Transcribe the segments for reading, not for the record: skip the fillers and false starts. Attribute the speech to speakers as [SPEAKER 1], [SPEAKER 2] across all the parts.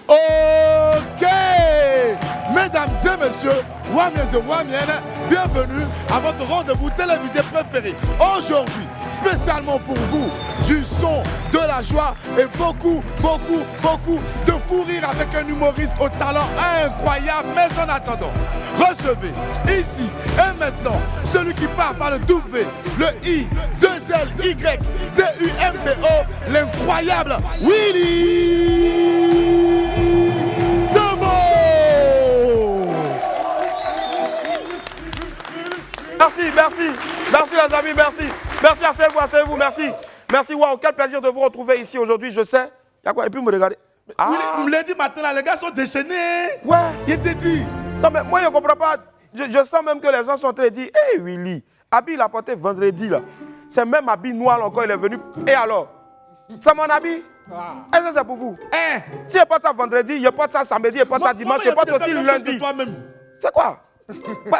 [SPEAKER 1] Ok. Mesdames et messieurs, bienvenue à votre rendez-vous télévisé préféré. Aujourd'hui, spécialement pour vous, du son, de la joie et beaucoup de fou rire avec un humoriste au talent incroyable. Mais en attendant, recevez ici et maintenant celui qui part par le W, le I, 2L, Y, D-U-M-B-O, l'incroyable Willy Debo.
[SPEAKER 2] Merci les amis, merci, asseyez-vous, merci, wow, quel plaisir de vous retrouver ici aujourd'hui, je sais, il y a quoi, et puis me regarder.
[SPEAKER 1] Ah. Willy, lundi matin, là, les gars sont déchaînés.
[SPEAKER 2] Ouais.
[SPEAKER 1] Il était dit.
[SPEAKER 2] Non mais moi je ne comprends pas, je sens même que les gens sont en train de dire, hey Willy, habit il a porté vendredi là, c'est même habit noir encore, il est venu, et alors, c'est mon habit? Est-ce que c'est pour vous? Si je porte ça vendredi, je porte ça samedi, je porte ça dimanche, je porte aussi lundi. C'est quoi?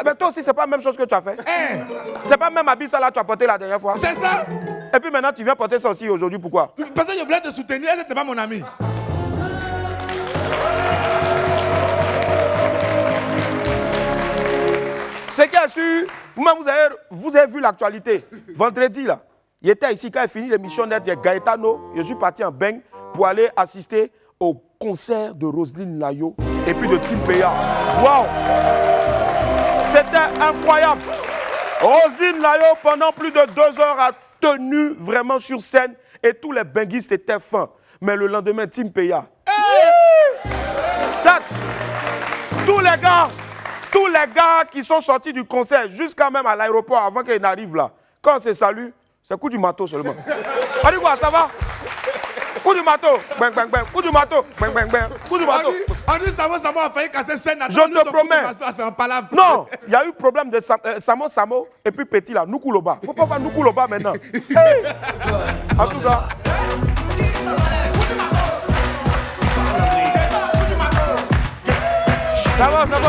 [SPEAKER 2] Mais toi aussi, c'est pas la même chose que tu as fait. C'est pas le même habit, ça là, tu as porté la dernière fois.
[SPEAKER 1] C'est ça.
[SPEAKER 2] Et puis maintenant, tu viens porter ça aussi aujourd'hui, pourquoi?
[SPEAKER 1] Parce que je voulais te soutenir, elle n'était pas mon ami.
[SPEAKER 2] C'est qu'il y a su, vous-même, vous avez vu l'actualité. Vendredi, là, il était ici, quand il finit l'émission net, il y a Gaetano, je suis parti en Beng pour aller assister au concert de Roselyne Layo et puis de Tim Peya. Waouh! C'était incroyable. Roselyne Layo, pendant plus de 2 heures, a tenu vraiment sur scène et tous les benguistes étaient fins. Mais le lendemain, Tim Peya. Tous les gars qui sont sortis du concert, jusqu'à même à l'aéroport, avant qu'ils n'arrivent là, quand on se salue, c'est coup du marteau seulement. On dit quoi, ça va? Coup du marteau, bang, bang, bang. Coup du marteau, bang, bang, bang. Coup du marteau.
[SPEAKER 1] On dit Samo a failli casser scène.
[SPEAKER 2] Je te promets. Non, il y a eu problème de Samo et puis Petit là, Nukuloba. Faut pas faire Nukuloba maintenant. Hey. En tout cas.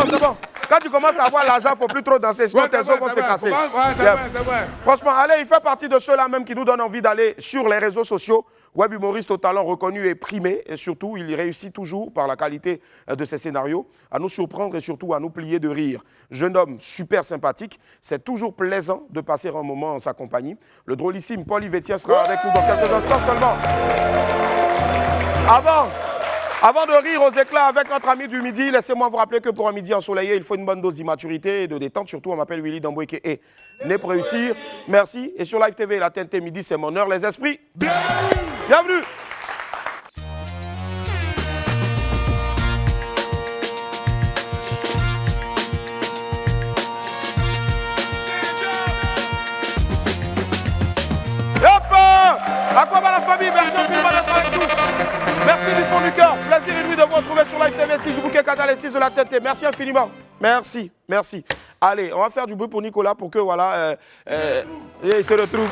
[SPEAKER 2] C'est bon. Quand tu commences à avoir l'argent, il ne faut plus trop danser, sinon tes os vont se casser.
[SPEAKER 1] C'est vrai.
[SPEAKER 2] Franchement, allez, il fait partie de ceux-là même qui nous donnent envie d'aller sur les réseaux sociaux. Web humoriste au talent reconnu et primé. Et surtout, il réussit toujours par la qualité de ses scénarios à nous surprendre et surtout à nous plier de rire. Jeune homme super sympathique. C'est toujours plaisant de passer un moment en sa compagnie. Le drôlissime Paul Yvetien sera avec nous dans quelques instants seulement. Avant de rire aux éclats avec notre ami du midi, laissez-moi vous rappeler que pour un midi ensoleillé, il faut une bonne dose d'immaturité et de détente. Surtout, on m'appelle Willy Debo et né pour réussir. Merci. Et sur Live TV, la TNT midi, c'est mon heure. Les esprits, bienvenue. À quoi va la famille? Merci infiniment d'être avec nous. Merci du fond du cœur. Plaisir et nuit de vous retrouver sur Live TV 6 du bouquet canal et 6 de la TNT. Merci infiniment. Merci. Allez, on va faire du bruit pour Nicolas pour que, voilà, il se retrouve.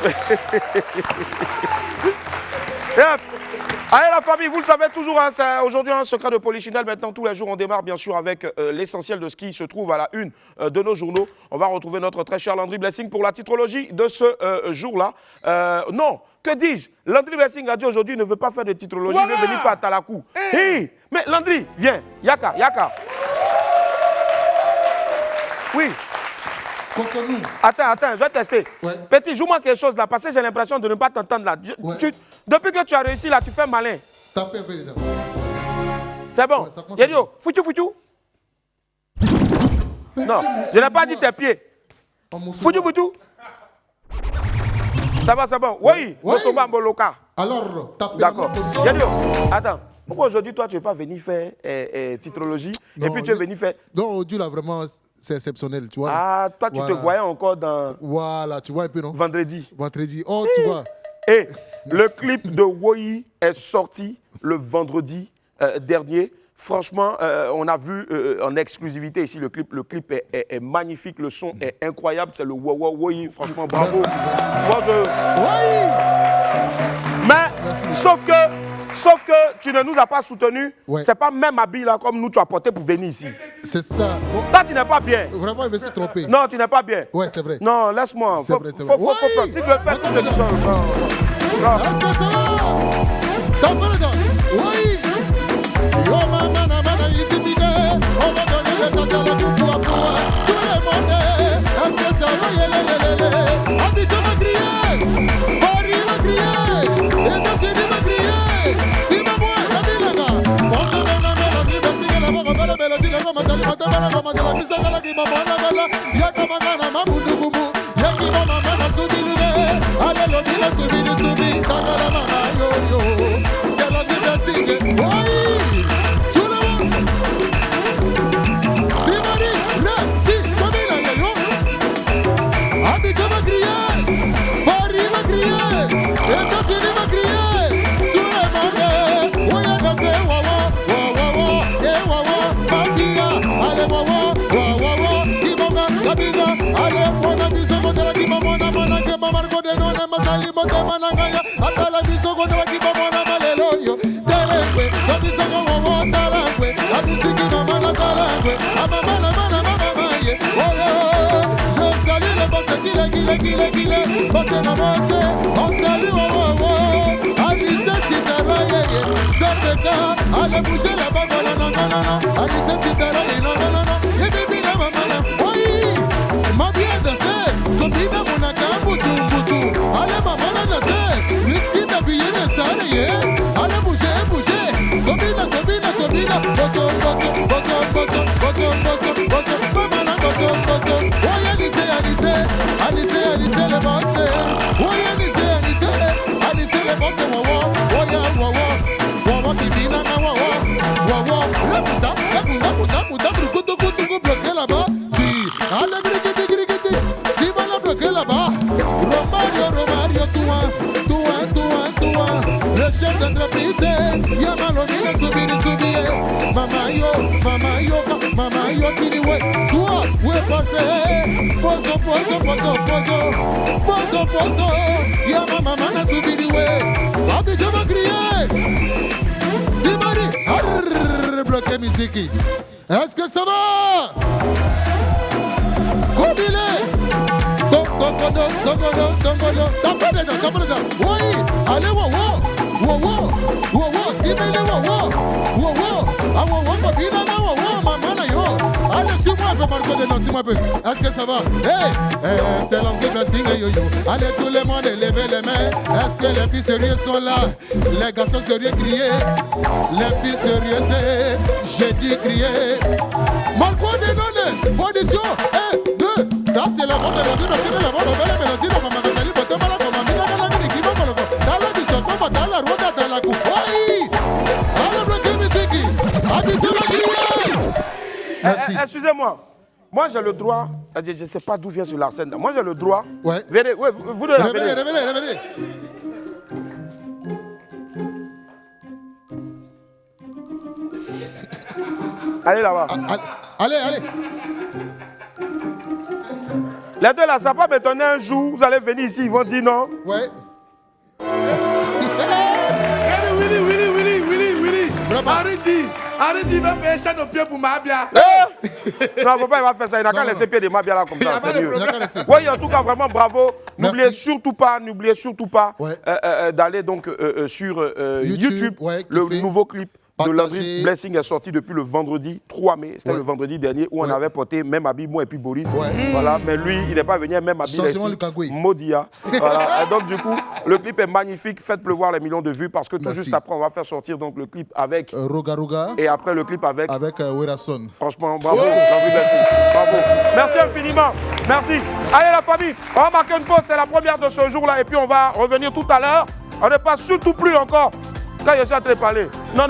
[SPEAKER 2] Allez la famille, vous le savez toujours, hein, c'est aujourd'hui un secret de Polichinelle. Maintenant, tous les jours, on démarre bien sûr avec l'essentiel de ce qui se trouve à la une de nos journaux. On va retrouver notre très cher Landry Blessing pour la titrologie de ce jour-là. Non, que dis-je? Landry Blessing a dit aujourd'hui ne veut pas faire de titrologie, voilà. Il veut venir faire à Talakou. Hey. Mais Landry, viens, Yaka. Oui.
[SPEAKER 1] Consolons-nous.
[SPEAKER 2] Attends, je vais tester. Ouais. Petit, joue-moi quelque chose là, parce que j'ai l'impression de ne pas t'entendre là. Depuis que tu as réussi là, tu fais malin.
[SPEAKER 1] T'as fait déjà.
[SPEAKER 2] C'est bon. Ouais, Yadio, foutu. Non, je n'ai pas dit tes pieds. Foutu. Ça va, c'est bon. Oui.
[SPEAKER 1] Alors, t'as fait.
[SPEAKER 2] D'accord. Yadio, attends. Pourquoi aujourd'hui, toi, tu ne veux pas venir faire titrologie et puis tu es venu faire.
[SPEAKER 1] Non, aujourd'hui, là, vraiment, c'est exceptionnel, tu vois.
[SPEAKER 2] Ah, toi, tu te voyais encore dans.
[SPEAKER 1] Voilà, tu vois un peu, non?
[SPEAKER 2] Vendredi.
[SPEAKER 1] Oh, tu vois.
[SPEAKER 2] Et le clip de Woyi est sorti le vendredi dernier. Franchement, on a vu en exclusivité ici le clip. Le clip est magnifique, le son est incroyable. C'est le Woyi. Franchement, bravo. Moi, Mais, sauf que tu ne nous as pas soutenus. Ouais. C'est pas même habillé là comme nous tu as porté pour venir ici.
[SPEAKER 1] C'est ça. Bon.
[SPEAKER 2] Toi, tu n'es pas bien.
[SPEAKER 1] Vraiment, je me suis trompé.
[SPEAKER 2] Non, tu n'es pas bien.
[SPEAKER 1] Ouais, c'est vrai.
[SPEAKER 2] Non, laisse-moi.
[SPEAKER 1] C'est vrai.
[SPEAKER 2] Si tu veux faire tout de suite.
[SPEAKER 1] Est-ce que ça va? T'as pas le gars? Oui. Yo, maman.
[SPEAKER 3] Est-ce que ça va yélélélélé? Abidjan va crier, Paris va crier, États-Unis va crier. Si ma moi, la bilaga. La vie va signer la voix, la mélodie, la gomme, la matamala, la misaka, la guimama, la bala. Yakamagana, mamudugumu. Yakima, mamana, subinube. Allez, l'obile, subini, subi. Tagala, mama, yo, yo. C'est la vie va signer. Oui! Sous le monde. Si Marie, le, si, comme il a yo. Abidjan va crier, Paris va crier, États-Unis va crier, tout le monde, oui, on danse, wawa, eh wawa, Mabia, allez wawa, Kimanga, Kabinga, allez, on a vu ce côté là, Kimamona, Mananga, Mamargo de Nona, Masali, Mote, Manangaya, Atala, Biso, côté là, Kimamona, Maleloyo, Talangwe, Kabisanga, wawa, Talangwe, Abisi, Kimamana, Talangwe, Amamana, Mamaye, oh, je salue le boss, Kile, boss, on salue, Alice, Sitara, Zapeka, allez bouger là-bas, non, Alice, Sitara, non, et bibi, la maman, oui, ma bien dansé, Kobina, Monaka, Boutou, allez, maman, dansé, Whisky, t'habiller, le salé, allez bouger, Kobina, bosso, maman, bosso, oui, Alice, le boss, oui, Alice, le boss, wawa, Kibina, wawa, la puta, bloqué là-bas, si, allez, si, va la bloquer là-bas, Romario, toi, le chef d'entreprise, Yamaloni, la subir, mama yo, kiniwe, soit, où est passé, pozo, yama maman na subiriwe, Abidjan va crier, si Marie, bloqué musique, est-ce que ça va? Kobile, tapez dedans, oui, allez, wow, si mêlé, wow, Kobina, maman na yo, allez, suis-moi un peu, Marco de non, suis-moi un peu, est-ce que ça va? Hey, c'est l'homme qui blessing, yo, allez, tout le monde, levez les mains, est-ce que les filles sérieux sont là? Les garçons sérieux crier, les filles sérieuses, j'ai dit crier, Marco de non, audition, 1, 2, ça c'est la voix de la vie, c'est la voix de la mélodie, la maman, la libre, la maman, la qui va dans la mission, dans la route, dans la coupe, oui, allez, bloquer musique, Abidjan va crier. Merci.
[SPEAKER 2] Excusez-moi. Moi, j'ai le droit, je ne sais pas d'où vient sur la scène. Moi, j'ai le droit.
[SPEAKER 3] Ouais.
[SPEAKER 2] Venez, ouais, vous deux,
[SPEAKER 3] révélez.
[SPEAKER 2] Allez là-bas.
[SPEAKER 3] Allez.
[SPEAKER 2] Les deux là, ça va pas m'étonner un jour, vous allez venir ici, ils vont dire non.
[SPEAKER 3] Ouais.
[SPEAKER 1] Willy. Arrête, il va faire un chaîne au pied pour Mabia.
[SPEAKER 2] Non, faut pas, il va faire ça. Il n'a qu'à laisser pied de Mabia là comme ça, c'est mieux. Oui, en tout cas, vraiment bravo. N'oubliez surtout pas d'aller donc sur YouTube.
[SPEAKER 3] Ouais,
[SPEAKER 2] le nouveau clip de
[SPEAKER 3] partager.
[SPEAKER 2] Landry Blessing est sorti depuis le vendredi 3 mai. C'était le vendredi dernier où on avait porté même habit, moi et puis Boris. Voilà, mais lui, il n'est pas venu même habit. Modia. Voilà. Et donc, du coup, le clip est magnifique. Faites pleuvoir les millions de vues parce que tout juste après, on va faire sortir donc, le clip avec
[SPEAKER 3] Roga.
[SPEAKER 2] Et après, le clip avec
[SPEAKER 3] Werason.
[SPEAKER 2] Franchement, bravo. Landry Blessing. Bravo. Merci infiniment. Merci. Allez, la famille, on va marquer une pause. C'est la première de ce jour-là. Et puis, on va revenir tout à l'heure. On ne passe surtout plus encore. Quand je suis en train de parler. Non.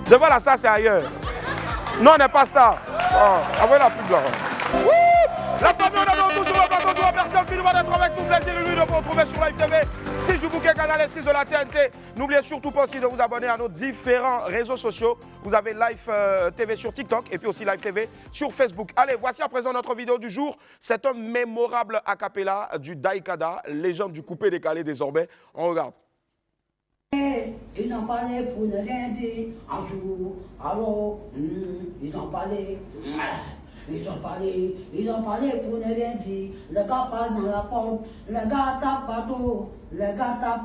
[SPEAKER 2] Devant la salle, c'est ailleurs. Non, on n'est pas star. Oh, envoyez la pub là. La famille, on est toujours le bateau. Merci infiniment d'être avec nous. Plaisir lui de vous retrouver sur Live TV. Si je vous canal 6 de la TNT. N'oubliez surtout pas aussi de vous abonner à nos différents réseaux sociaux. Vous avez Live TV sur TikTok et puis aussi Live TV sur Facebook. Allez, voici à présent notre vidéo du jour. C'est un mémorable a cappella du Daikada, légende du coupé décalé désormais. On regarde.
[SPEAKER 4] Ils ont parlé pour ne rien dire. Un jour, alors, ils ont parlé. Ils ont parlé pour ne rien dire. Le gars passe dans la porte, le gars tape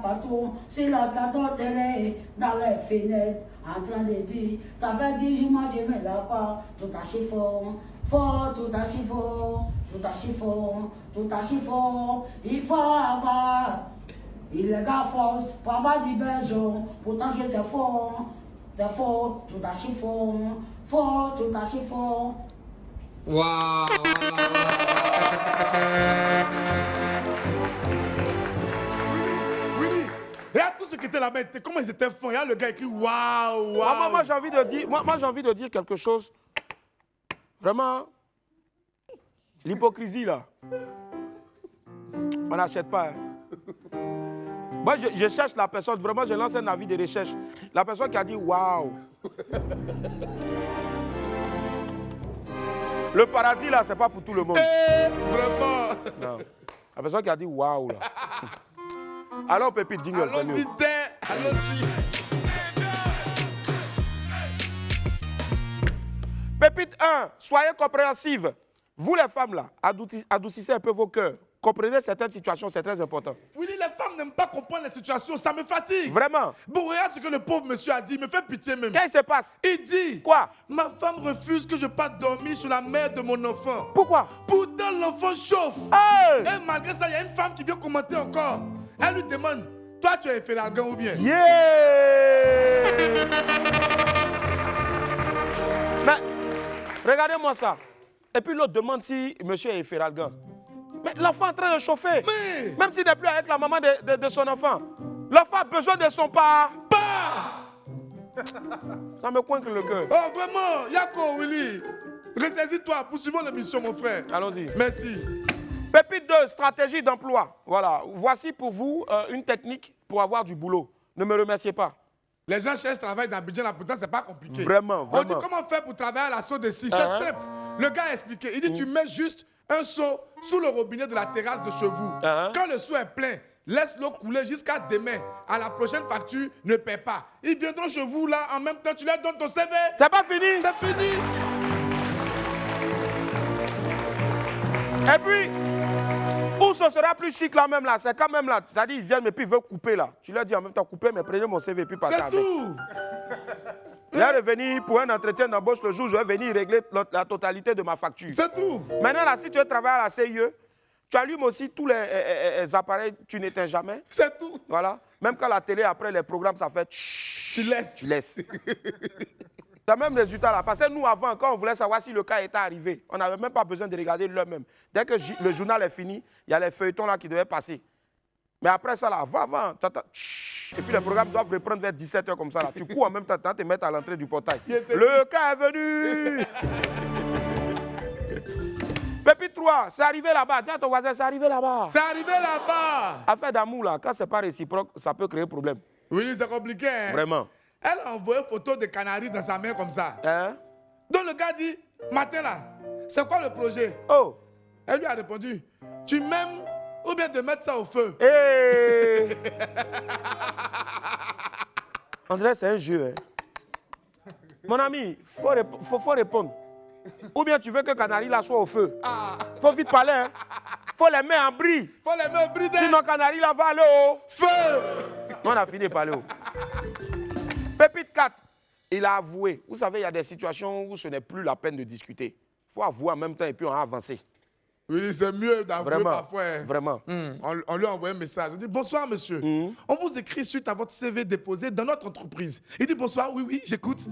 [SPEAKER 4] partout, c'est le plateau télé dans les fenêtres. en train de dire, ça fait 10 jours, moi je me lave pas, tout à chiffon, fort, tout à chiffon, tout à chiffon, tout à chiffon, il faut avoir, il est gars force, pour avoir du besoin, pourtant je c'est fort, tout à chiffon, fort, tout à chiffon.
[SPEAKER 5] Waouh.
[SPEAKER 1] Willy, regarde tout ce qui était là-bas, comment ils étaient fins. Regarde le gars écrit waouh, waouh.
[SPEAKER 2] Moi, j'ai envie de dire, moi, j'ai envie de dire quelque chose. Vraiment, l'hypocrisie là, on n'achète pas. Hein. Moi, je cherche la personne, vraiment, je lance un avis de recherche. La personne qui a dit waouh. Le paradis là, c'est pas pour tout le monde.
[SPEAKER 1] Vraiment.
[SPEAKER 2] Non. La personne qui a dit waouh là. Alors, Pépite, jingle.
[SPEAKER 1] Allons-y, allons-y.
[SPEAKER 2] Pépite 1, soyez compréhensives. Vous les femmes là, adoucissez un peu vos cœurs. Comprenez certaines situations, c'est très important.
[SPEAKER 1] Willy, les femmes n'aiment pas comprendre les situations, ça me fatigue.
[SPEAKER 2] Vraiment.
[SPEAKER 1] Bon, regarde ce que le pauvre monsieur a dit, il me fait pitié même.
[SPEAKER 2] Qu'est-ce qui se passe?
[SPEAKER 1] Il dit,
[SPEAKER 2] Quoi?
[SPEAKER 1] Ma femme refuse que je parte dormir sur la mère de mon enfant.
[SPEAKER 2] Pourquoi?
[SPEAKER 1] Pourtant, l'enfant chauffe.
[SPEAKER 2] Hey!
[SPEAKER 1] Et malgré ça, il y a une femme qui vient commenter encore. Elle lui demande, toi tu es Feralgan ou bien?
[SPEAKER 2] Yeah! Mais, regardez-moi ça. Et puis l'autre demande si monsieur est Feralgan. Mais l'enfant est en train de chauffer.
[SPEAKER 1] Mais...
[SPEAKER 2] Même s'il n'est plus avec la maman de son enfant. L'enfant a besoin de son père. Ça me coince le cœur.
[SPEAKER 1] Oh vraiment, Yako, Willy. Ressaisis-toi, poursuivons l'émission mon frère.
[SPEAKER 2] Allons-y.
[SPEAKER 1] Merci.
[SPEAKER 2] Pépite 2, stratégie d'emploi. Voilà, voici pour vous une technique pour avoir du boulot. Ne me remerciez pas.
[SPEAKER 1] Les gens cherchent travail dans Abidjan, là, pourtant c'est pas compliqué.
[SPEAKER 2] Vraiment,
[SPEAKER 1] On dit
[SPEAKER 2] vraiment.
[SPEAKER 1] comment faire pour travailler à la sauce de scie. C'est simple. Le gars a expliqué. Il dit tu mets juste un seau sous le robinet de la terrasse de chez vous. Quand le seau est plein, laisse l'eau couler jusqu'à demain. À la prochaine facture, ne paie pas. Ils viendront chez vous là, en même temps, tu leur donnes ton CV.
[SPEAKER 2] C'est pas fini.
[SPEAKER 1] C'est fini.
[SPEAKER 2] Et puis, où ce sera plus chic là même là, c'est quand même là. C'est-à-dire, ils viennent et puis ils veulent couper là. Tu leur dis en même temps, couper, mais prenez mon CV et puis partez
[SPEAKER 1] C'est
[SPEAKER 2] avec.
[SPEAKER 1] tout.
[SPEAKER 2] Il va revenir pour un entretien d'embauche le jour, je vais venir régler la totalité de ma facture.
[SPEAKER 1] C'est tout.
[SPEAKER 2] Maintenant là, si tu veux travailler à la CIE, tu allumes aussi tous les appareils, tu n'éteins jamais.
[SPEAKER 1] C'est tout.
[SPEAKER 2] Voilà. Même quand la télé, après les programmes, ça fait
[SPEAKER 1] Tu laisses.
[SPEAKER 2] tu laisses. C'est le même résultat là. Parce que nous, avant, quand on voulait savoir si le cas était arrivé, on n'avait même pas besoin de regarder l'heure même. Dès que le journal est fini, il y a les feuilletons là qui devaient passer. Mais après ça, là, va. Et puis les programmes doivent reprendre vers 17h comme ça. Là. Tu cours en même temps, te mettre à l'entrée du portail. Le cas est venu. Pépite 3, c'est arrivé là-bas. Dis à ton voisin, c'est arrivé là-bas.
[SPEAKER 1] C'est arrivé là-bas.
[SPEAKER 2] Affaire d'amour, là, quand c'est pas réciproque, ça peut créer problème.
[SPEAKER 1] Oui, c'est compliqué. Hein?
[SPEAKER 2] Vraiment.
[SPEAKER 1] Elle a envoyé une photo de canaries dans sa main comme ça.
[SPEAKER 2] Hein?
[SPEAKER 1] Donc le gars dit, matin là, c'est quoi le projet?
[SPEAKER 2] Oh.
[SPEAKER 1] Elle lui a répondu, tu m'aimes ou bien de mettre ça au feu?
[SPEAKER 2] Hey. André, c'est un jeu. Hein? Mon ami, faut répondre. Ou bien tu veux que Canary là soit au feu. Faut vite parler. Hein? Faut les mettre en bris.
[SPEAKER 1] Faut les mettre au bris.
[SPEAKER 2] Sinon Canary là va aller au
[SPEAKER 1] feu.
[SPEAKER 2] On a fini de parler. Pépite 4, il a avoué. Vous savez, il y a des situations où ce n'est plus la peine de discuter. Il faut avouer en même temps et puis on a avancé.
[SPEAKER 1] Oui, c'est mieux d'avouer parfois. Hein.
[SPEAKER 2] Vraiment.
[SPEAKER 1] On lui a envoyé un message. On dit, bonsoir monsieur. On vous écrit suite à votre CV déposé dans notre entreprise. Il dit, bonsoir, oui, j'écoute.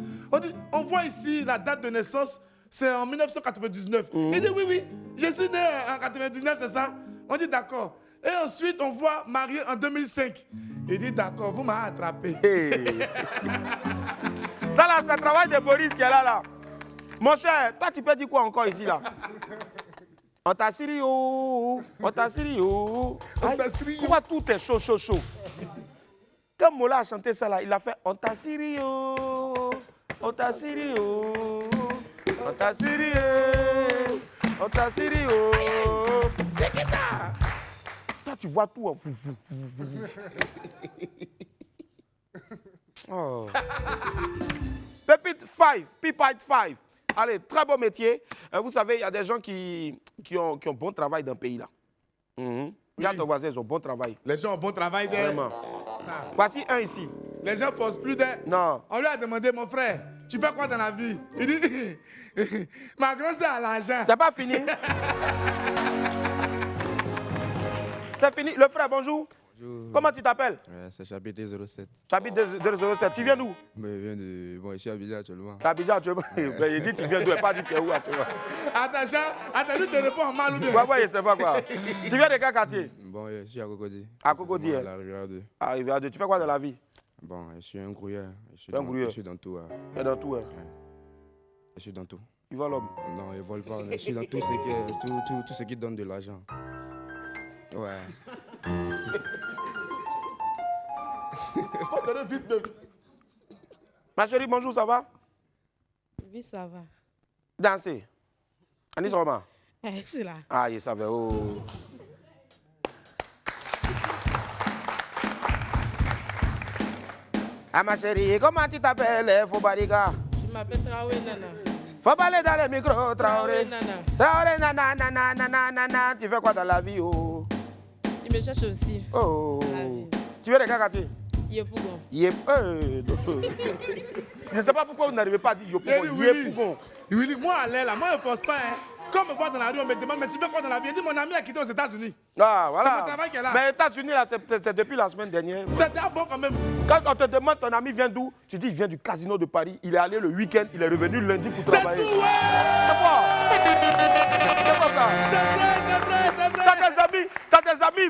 [SPEAKER 1] On voit ici la date de naissance, c'est en 1999. Il dit, oui, je suis né en 99, c'est ça? On dit, d'accord. Et ensuite, on voit marié en 2005. Il dit, d'accord, vous m'avez attrapé.
[SPEAKER 2] Hey. Ça là, c'est le travail de Boris qui est là. Mon cher, toi tu peux dire quoi encore ici là? On t'a siri oh, on t'a siri oh. Pourquoi tout est chaud? Quand Mola a chanté ça là, il a fait on t'a siri oh, on t'a siri oh, on t'a siri oh, on t'a siri oh. C'est qui ça? Toi tu vois tout. Oh. Pépite 5, Pipite 5. Allez, très beau métier. Vous savez, il y a des gens qui ont bon travail dans le pays là. Il y a ton voisin, ils ont bon travail.
[SPEAKER 1] Les gens ont bon travail.
[SPEAKER 2] Vraiment. Voici un ici.
[SPEAKER 1] Les gens ne posent plus d'air.
[SPEAKER 2] Non.
[SPEAKER 1] On lui a demandé, mon frère, tu fais quoi dans la vie? Il dit, ma grosse c'est à l'argent.
[SPEAKER 2] C'est pas fini? C'est fini. Le frère, bonjour.
[SPEAKER 6] Bonjour.
[SPEAKER 2] Comment tu t'appelles?
[SPEAKER 6] C'est Chapitre 07.
[SPEAKER 2] Tu habites 207. Tu viens d'où?
[SPEAKER 6] Mais je viens de. Bon, je suis à Abidjan actuellement.
[SPEAKER 2] Tu habites actuellement. Ben, il dit tu viens d'où? Il n'a pas dit tu es où actuellement.
[SPEAKER 1] Attends, lui te répond en mal ou bien?
[SPEAKER 2] Ouais, je sais pas quoi. Tu viens de quel quartier?
[SPEAKER 6] Bon, je suis à Cocody.
[SPEAKER 2] À Cocody, hein.
[SPEAKER 6] La Rivière 2.
[SPEAKER 2] À Rivière 2. Tu fais quoi dans la vie?
[SPEAKER 6] Bon, je suis un grouilleur. Je suis
[SPEAKER 2] Un grouilleur.
[SPEAKER 6] Je suis dans tout.
[SPEAKER 2] Tu es dans tout, hein.
[SPEAKER 6] Je suis dans tout.
[SPEAKER 2] Tu vois l'homme?
[SPEAKER 6] Non, je vole pas. Je suis dans tout ce qui donne de l'argent. Ouais.
[SPEAKER 1] Faut donner vite, même.
[SPEAKER 2] Ma chérie, bonjour, ça va?
[SPEAKER 7] Oui, ça va.
[SPEAKER 2] Danser. Anis Roman.
[SPEAKER 7] C'est là.
[SPEAKER 2] Ah, il savait. Oh. Ah, ma chérie, comment tu t'appelles, Fobariga?
[SPEAKER 7] Je m'appelle Traoré Nana.
[SPEAKER 2] Faut parler dans le micro, Traoré.
[SPEAKER 7] Nana.
[SPEAKER 2] Traoré, nana, nana, nana, nana. Tu fais quoi dans la vie, oh?
[SPEAKER 7] Il me cherche aussi.
[SPEAKER 2] Oh.
[SPEAKER 7] La vie.
[SPEAKER 2] Tu viens de quel quartier?
[SPEAKER 7] Yepougon.
[SPEAKER 2] Yep. Je ne sais pas pourquoi vous n'arrivez pas à dire Yopougon. Yepougon.
[SPEAKER 1] Willy, moi, allez là, moi, je ne force pas. Hein. Quand on me voit dans la rue, on me demande, mais tu fais quoi dans la vie? Il dit, mon ami a quitté aux États-Unis.
[SPEAKER 2] Ah, voilà.
[SPEAKER 1] C'est mon travail qui est là.
[SPEAKER 2] Mais les États-Unis, là, c'est depuis la semaine dernière.
[SPEAKER 1] C'était bon quand même.
[SPEAKER 2] Quand on te demande ton ami vient d'où, tu dis il vient du casino de Paris. Il est allé le week-end, il est revenu lundi pour
[SPEAKER 1] C'est
[SPEAKER 2] travailler.
[SPEAKER 1] tout, ouais!
[SPEAKER 2] C'est quoi? C'est quoi ça?
[SPEAKER 1] C'est vrai.
[SPEAKER 2] T'as des amis,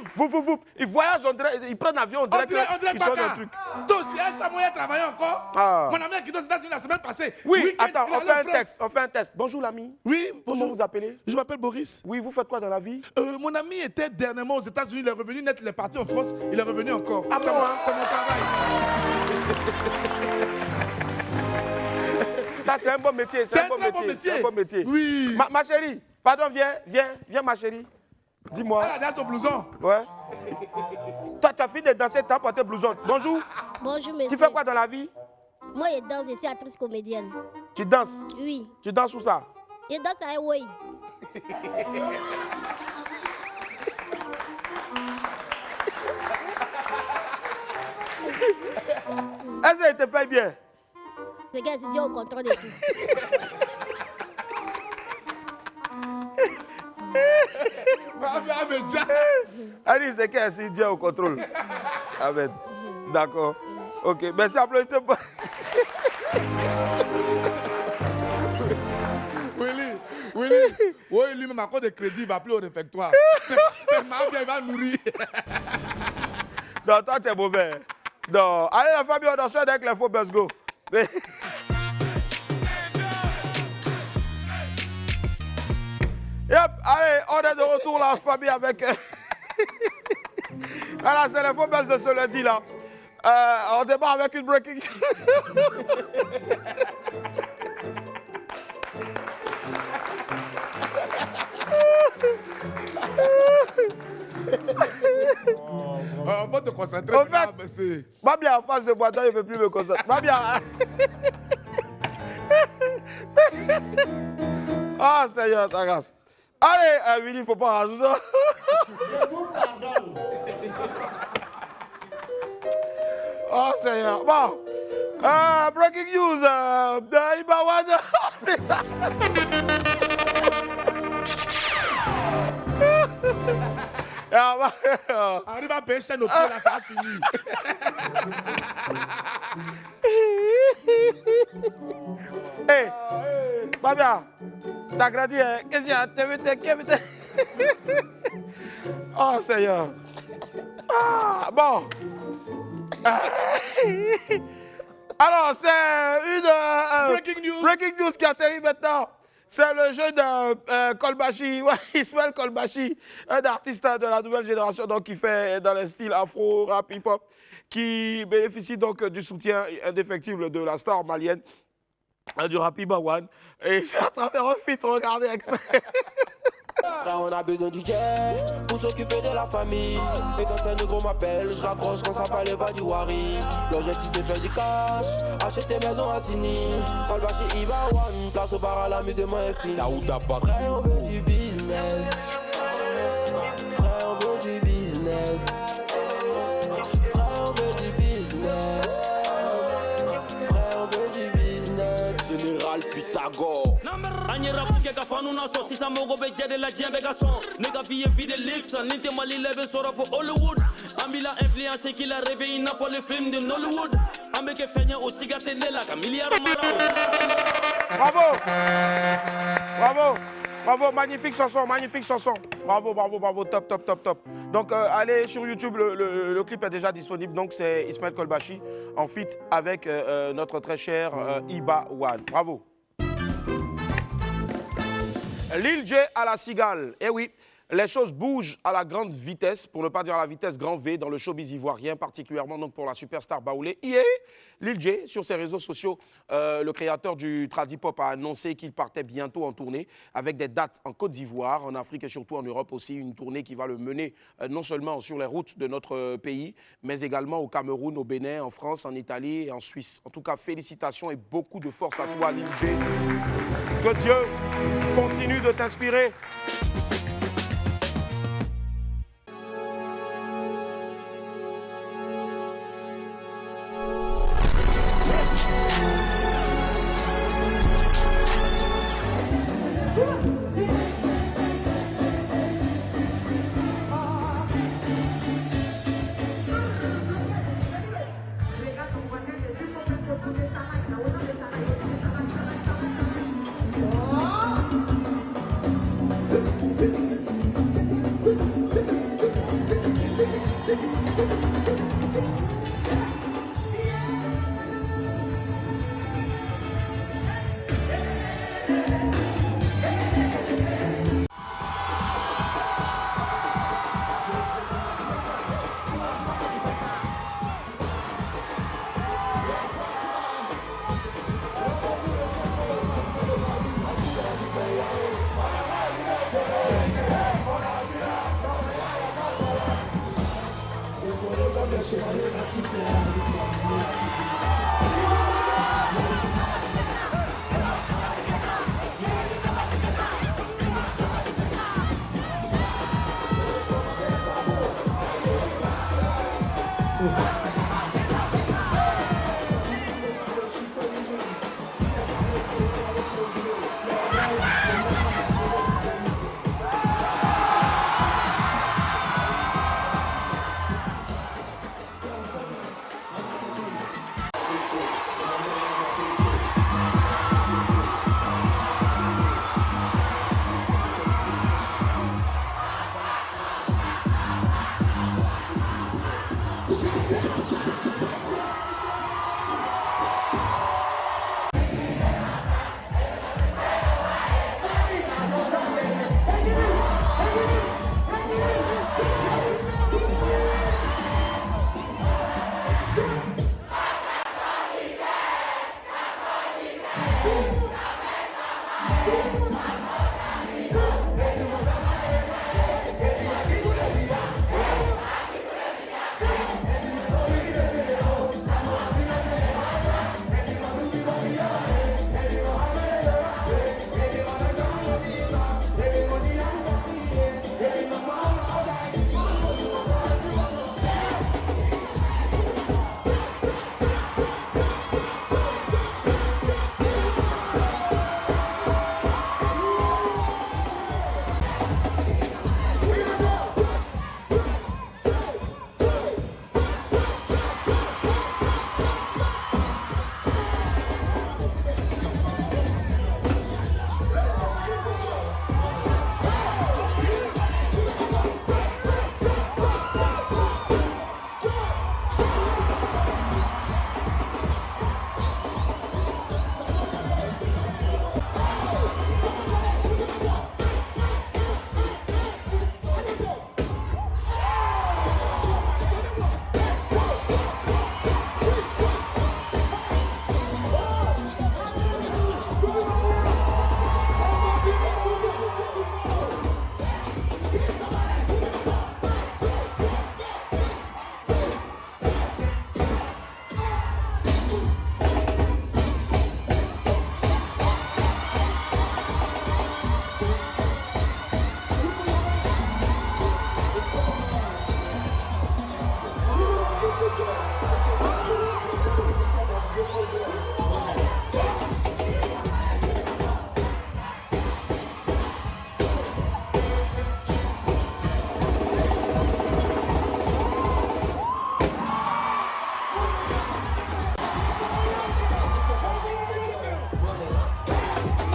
[SPEAKER 2] ils voyagent, ils prennent l'avion, on dirait
[SPEAKER 1] On dirait
[SPEAKER 2] qu'ils sont dans
[SPEAKER 1] Baka.
[SPEAKER 2] le truc.
[SPEAKER 1] Toi aussi, Samoy a travaillé encore.
[SPEAKER 2] Ah.
[SPEAKER 1] Mon ami a quitté aux États-Unis la semaine passée.
[SPEAKER 2] Oui,
[SPEAKER 1] Week-end,
[SPEAKER 2] attends,
[SPEAKER 1] il est
[SPEAKER 2] on fait
[SPEAKER 1] allé
[SPEAKER 2] un
[SPEAKER 1] en France.
[SPEAKER 2] test, on fait un test. Bonjour l'ami.
[SPEAKER 1] Oui,
[SPEAKER 2] Comment
[SPEAKER 1] bonjour.
[SPEAKER 2] vous appelez?
[SPEAKER 1] Je m'appelle Boris.
[SPEAKER 2] Oui, vous faites quoi dans la vie?
[SPEAKER 1] Mon ami était dernièrement aux États-Unis, il est revenu net, il est parti en France, il est revenu encore.
[SPEAKER 2] Ah
[SPEAKER 1] C'est
[SPEAKER 2] bon,
[SPEAKER 1] mon-
[SPEAKER 2] hein?
[SPEAKER 1] c'est mon travail.
[SPEAKER 2] Ça, c'est un bon métier.
[SPEAKER 1] C'est un très bon métier.
[SPEAKER 2] C'est un bon métier.
[SPEAKER 1] Oui.
[SPEAKER 2] Ma chérie, pardon, viens ma chérie. Dis-moi.
[SPEAKER 1] Elle a déjà son blouson.
[SPEAKER 2] Ouais. Toi, tu as fini de danser, tu as porté blouson. Bonjour.
[SPEAKER 8] Bonjour, monsieur.
[SPEAKER 2] Tu fais quoi dans la vie?
[SPEAKER 8] Moi, je danse, je suis actrice comédienne.
[SPEAKER 2] Tu danses.
[SPEAKER 8] Oui.
[SPEAKER 2] Tu danses où ça?
[SPEAKER 8] Je danse à Hawaii.
[SPEAKER 2] Est-ce qu'elle te paye bien?
[SPEAKER 8] C'est qu'elle se dit au contrôle de tout.
[SPEAKER 2] Elle dit c'est qu'elle s'est dit au contrôle. Amen. D'accord. Ok, merci, applaudissez pas.
[SPEAKER 1] Willy, oui, lui-même, à cause de crédit, il va plus au réfectoire. C'est marrant, il va nourrir.
[SPEAKER 2] Non, toi, tu es mauvais. Non. Allez, la famille, on danse avec les faux buzz go. Yep, allez, on est de retour, la famille, avec. Voilà, c'est les faux buzz de ce lundi, là. On démarre avec une breaking.
[SPEAKER 1] On va te concentrer.
[SPEAKER 2] En fait,
[SPEAKER 1] maintenant, monsieur.
[SPEAKER 2] Babia en face de moi, toi, je ne peux plus me concentrer. Babia. Ah, Seigneur, ta grâce. Allez, Willy, il ne faut pas rajouter. Oh, Seigneur. Bon. Breaking news. Ibawan.
[SPEAKER 1] Arrive à payer chaîne au pied, là, ça a fini.
[SPEAKER 2] Hey, Babia, t'as grandi, hein? Qu'est-ce qu'il y a? Oh, Seigneur. Ah, bon. Alors, c'est une breaking news qui atterrit maintenant. C'est le jeune Kolbashi, ouais, Ismaël Kolbashi, un artiste de la nouvelle génération donc, qui fait dans le style afro, rap, hip-hop, qui bénéficie donc du soutien indéfectible de la star malienne du rap Ibawan. Et c'est à travers un feat, regardez avec ça.
[SPEAKER 9] Frère, on a besoin du jet pour s'occuper de la famille. Et quand un négro m'appelle, je raccroche quand ça parlait pas du Wari. L'objectif c'est faire du cash, acheter maison à Sini. Colba chez Ibawan, place au bar à l'amusement est fini. T'as ou t'as pas? Frère, on veut du business. Frère, on veut du business. Frère, on veut du business. Zago.
[SPEAKER 10] Anyera puke ka fanu na so sisa mogo be jede la jembe ka son. Nigga vie vide leaks ninte mali leve sora for Hollywood. Ambila influence qui la réveille na for le film de Hollywood. Ambeke fenya o sigate lela ka milliard mara.
[SPEAKER 2] Bravo. Bravo. Bravo, magnifique chanson, magnifique chanson. Bravo, bravo, bravo, top, top, top, top. Donc, allez sur YouTube, le clip est déjà disponible. Donc, c'est Ismaël Kolbashi en feat avec notre très cher Iba One. Bravo. Lil J à la cigale. Eh oui, les choses bougent à la grande vitesse, pour ne pas dire à la vitesse grand V, dans le showbiz ivoirien, particulièrement donc pour la superstar Baoulé. Hier, Lil J, sur ses réseaux sociaux, le créateur du Tradipop a annoncé qu'il partait bientôt en tournée avec des dates en Côte d'Ivoire, en Afrique et surtout en Europe aussi. Une tournée qui va le mener non seulement sur les routes de notre pays, mais également au Cameroun, au Bénin, en France, en Italie et en Suisse. En tout cas, félicitations et beaucoup de force à toi, Lil J. Que Dieu continue de t'inspirer.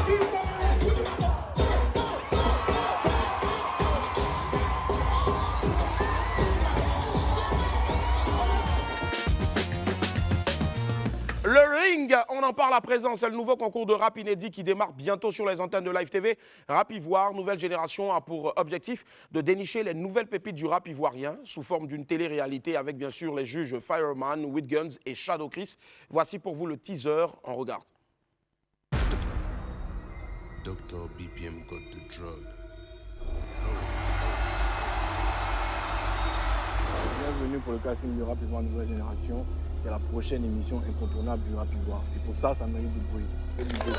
[SPEAKER 2] Le Ring, on en parle à présent, c'est le nouveau concours de rap inédit qui démarre bientôt sur les antennes de Live TV. Rap Ivoire, nouvelle génération, a pour objectif de dénicher les nouvelles pépites du rap ivoirien sous forme d'une télé-réalité avec bien sûr les juges Fireman, With Guns et Shadow Chris. Voici pour vous le teaser, on regarde.
[SPEAKER 11] Dr. BPM got the drug.
[SPEAKER 12] Bienvenue pour le casting du rap ivoire nouvelle génération. C'est la prochaine émission incontournable du rap ivoire. Et pour ça, ça mérite du bruit. Et du bruit.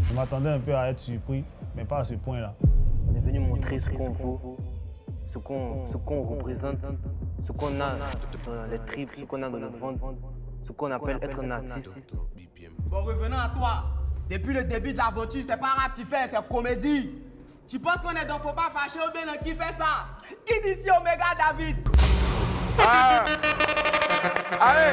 [SPEAKER 13] Je m'attendais un peu à être surpris, mais pas à ce point-là.
[SPEAKER 14] On est venu montrer ce qu'on vaut, ce qu'on représente, ce qu'on a dans les tripes, ce qu'on a dans le ventre, ce qu'on appelle être un artiste.
[SPEAKER 15] Bon, revenons à toi. Depuis le début de l'aventure, c'est pas rap tu fais, c'est comédie. Tu penses qu'on est dans Faut pas fâcher ou bien dans qui fait ça? Qui dit ici Omega David?
[SPEAKER 2] Allez!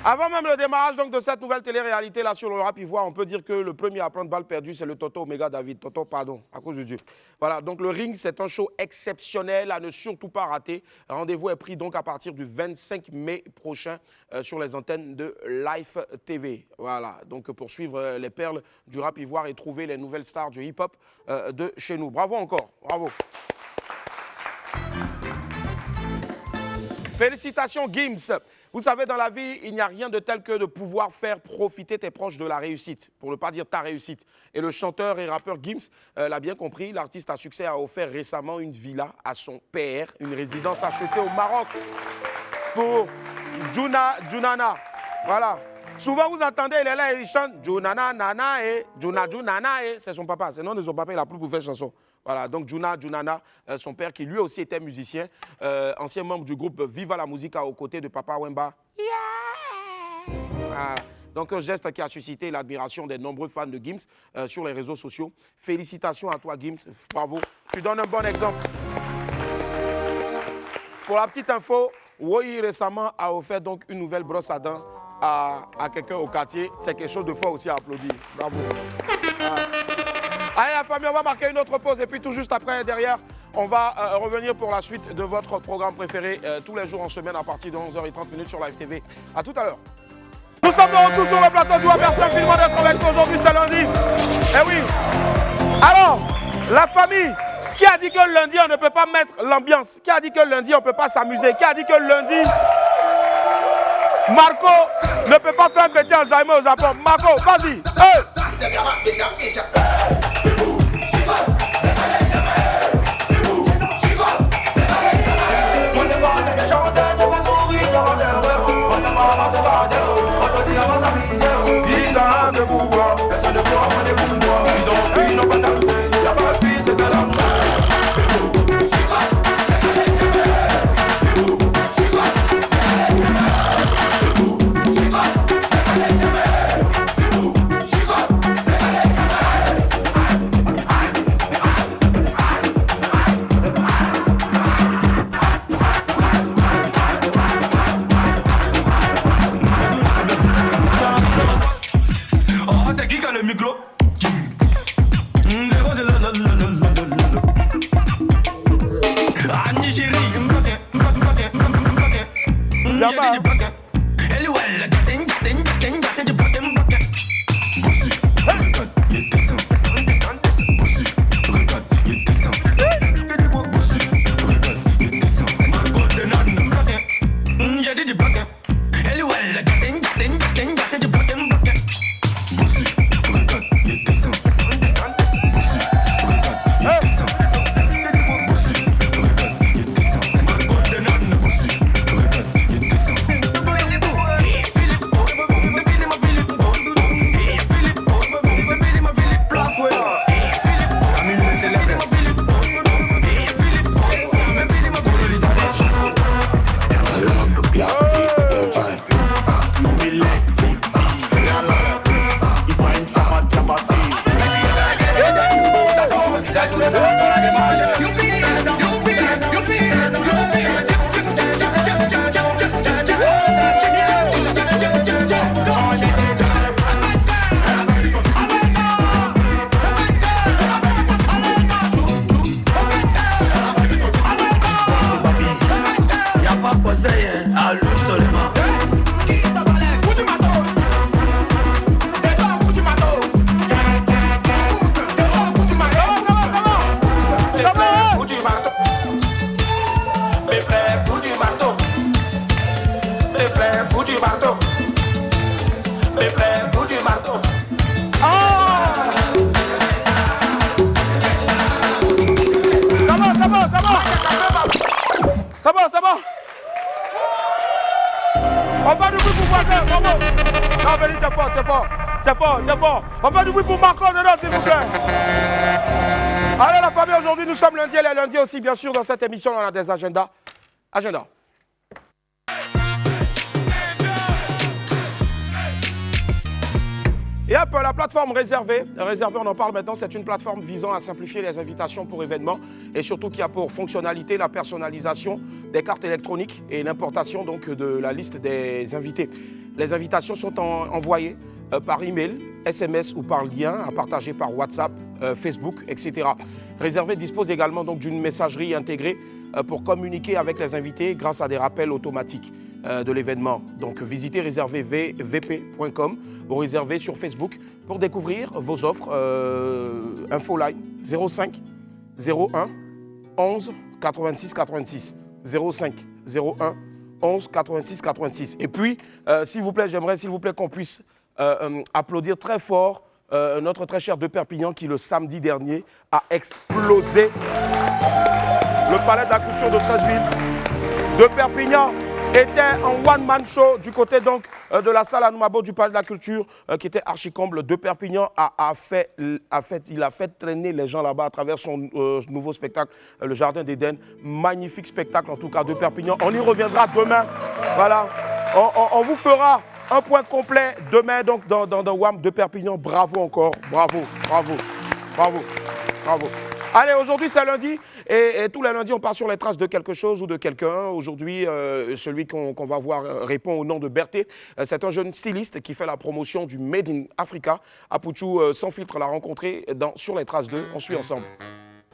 [SPEAKER 2] Avant même le démarrage donc, de cette nouvelle télé-réalité là sur le rap ivoire, on peut dire que le premier à prendre balle perdue, c'est le Toto Omega David. Toto, pardon, à cause de Dieu. Voilà, donc le Ring, c'est un show exceptionnel à ne surtout pas rater. Rendez-vous est pris donc à partir du 25 mai prochain sur les antennes de Live TV. Voilà, donc pour suivre les perles du rap ivoire et trouver les nouvelles stars du hip-hop de chez nous. Bravo encore, bravo. Félicitations Gims. Vous savez, dans la vie, il n'y a rien de tel que de pouvoir faire profiter tes proches de la réussite, pour ne pas dire ta réussite. Et le chanteur et rappeur Gims l'a bien compris. L'artiste à succès a offert récemment une villa à son père, une résidence achetée au Maroc pour Junana. Voilà. Souvent, vous entendez, il est là, il chante Junana, Nana, et Junana, c'est son papa. C'est le nom de son papa, il n'a plus pour faire chanson. Voilà, donc Junana, son père qui lui aussi était musicien, ancien membre du groupe Viva la Musica aux côtés de Papa Wemba. Yeah. Voilà. Donc un geste qui a suscité l'admiration des nombreux fans de Gims sur les réseaux sociaux. Félicitations à toi Gims, bravo, tu donnes un bon exemple. Pour la petite info, Woyi récemment a offert donc une nouvelle brosse à dents à quelqu'un au quartier. C'est quelque chose de fort aussi à applaudir. Bravo. Voilà. Allez la famille, on va marquer une autre pause et puis tout juste après, derrière, on va revenir pour la suite de votre programme préféré tous les jours en semaine à partir de 11h30 sur Live TV. A tout à l'heure. Nous sommes de retour sur le plateau du Merci infiniment d'être avec nous aujourd'hui, c'est lundi. Eh oui. Alors, la famille, qui a dit que le lundi, on ne peut pas mettre l'ambiance? Qui a dit que le lundi, on ne peut pas s'amuser? Qui a dit que le lundi, Marco ne peut pas faire un petit enjaillement au Japon? Marco, vas-y. Hey.
[SPEAKER 16] De pouvoir, personne ne pourra prendre pour moi. Ils ont fui nos fatalités, y'a pas de vie, c'est de l'amour.
[SPEAKER 10] à lui seulement.
[SPEAKER 15] Qui t'a parlé? Coup du matos. Descends, coup du matos. Descends, coup du matos.
[SPEAKER 16] Coup du marteau. Mes frères, coup du marteau. Mes frères, coup du marteau. Mes frères, coup du marteau.
[SPEAKER 2] Ça va. On va du bruit pour Voisin, bravo. Non, Béni, t'es fort. On va du bruit pour Macron dedans, s'il vous plaît. Allez, la famille, aujourd'hui, nous sommes lundi, elle est lundi aussi, bien sûr, dans cette émission, on a des agendas. Et hop, la plateforme réservée, on en parle maintenant, c'est une plateforme visant à simplifier les invitations pour événements et surtout qui a pour fonctionnalité la personnalisation des cartes électroniques et l'importation donc de la liste des invités. Les invitations sont envoyées par email, SMS ou par lien à partager par WhatsApp, Facebook, etc. Réservé dispose également donc d'une messagerie intégrée pour communiquer avec les invités grâce à des rappels automatiques de l'événement. Donc visitez réservévp.com ou réservez sur Facebook pour découvrir vos offres. Infoline 05 01 11 86 86 05 01 11 86 86. Et puis, s'il vous plaît, j'aimerais qu'on puisse applaudir très fort notre très cher de Perpignan qui le samedi dernier a explosé le palais de la culture de Treichville. De Perpignan était en one-man show du côté donc de la salle Anoumabo du palais de la culture qui était archi-comble. De Perpignan il a fait traîner les gens là-bas à travers son nouveau spectacle, le Jardin d'Éden. Magnifique spectacle en tout cas de Perpignan. On y reviendra demain. Voilà, on vous fera un point complet demain donc dans WAM de Perpignan. Bravo encore, bravo. Allez, aujourd'hui c'est lundi et tous les lundis on part sur les traces de quelque chose ou de quelqu'un. Aujourd'hui, celui qu'on va voir répond au nom de Berté. C'est un jeune styliste qui fait la promotion du Made in Africa. Apouchou Sans Filtre l'a rencontré sur les traces 2. On suit ensemble.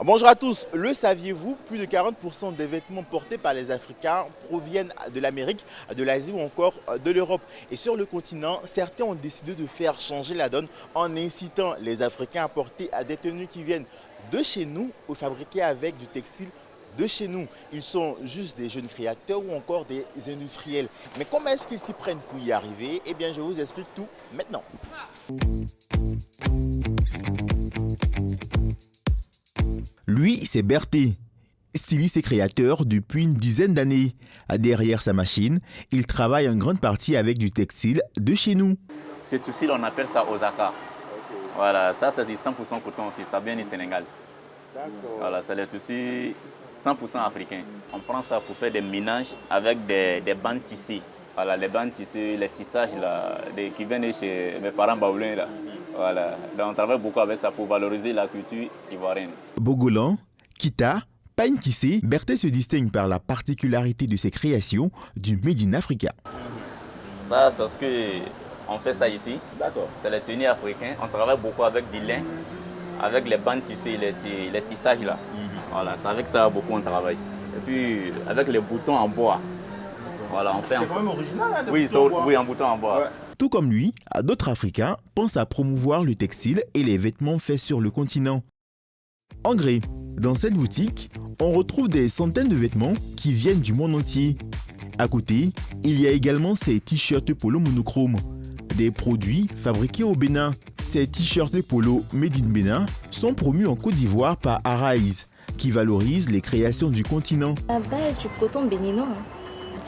[SPEAKER 17] Bonjour à tous, le saviez-vous, plus de 40% des vêtements portés par les Africains proviennent de l'Amérique, de l'Asie ou encore de l'Europe. Et sur le continent, certains ont décidé de faire changer la donne en incitant les Africains à porter des tenues qui viennent de chez nous ou fabriquées avec du textile de chez nous. Ils sont juste des jeunes créateurs ou encore des industriels. Mais comment est-ce qu'ils s'y prennent pour y arriver? Eh bien, je vous explique tout maintenant.
[SPEAKER 18] Lui, c'est Berté, styliste et créateur depuis une dizaine d'années. Derrière sa machine, il travaille en grande partie avec du textile de chez nous.
[SPEAKER 19] Ce tissu, on appelle ça Osaka. Okay. Voilà, ça c'est du 100% coton aussi, ça vient du Sénégal. D'accord. Voilà, c'est le tissu 100% africain. On prend ça pour faire des mélanges avec des bandes tissées. Voilà, les bandes tissées, les tissages là, qui viennent chez mes parents baoulins là. Voilà, donc on travaille beaucoup avec ça pour valoriser la culture ivoirienne.
[SPEAKER 18] Bogolan, Kita, Pagne Tissé, Berté se distingue par la particularité de ses créations du Made in Africa.
[SPEAKER 19] Ça, c'est ce qu'on fait ça ici. D'accord. C'est les tenues africains. On travaille beaucoup avec du lin, avec les bandes tissées, les tissages là. Voilà, c'est avec ça beaucoup on travaille. Et puis avec les boutons en bois. Voilà, on fait. C'est quand même original, hein, oui, oui, en bouton en bois. Ouais.
[SPEAKER 18] Tout comme lui, d'autres Africains pensent à promouvoir le textile et les vêtements faits sur le continent. En Gré, dans cette boutique, on retrouve des centaines de vêtements qui viennent du monde entier. À côté, il y a également ces t-shirts polo monochrome, des produits fabriqués au Bénin. Ces t-shirts polo Made in Bénin sont promus en Côte d'Ivoire par Arise, qui valorise les créations du continent.
[SPEAKER 20] À base du coton béninois,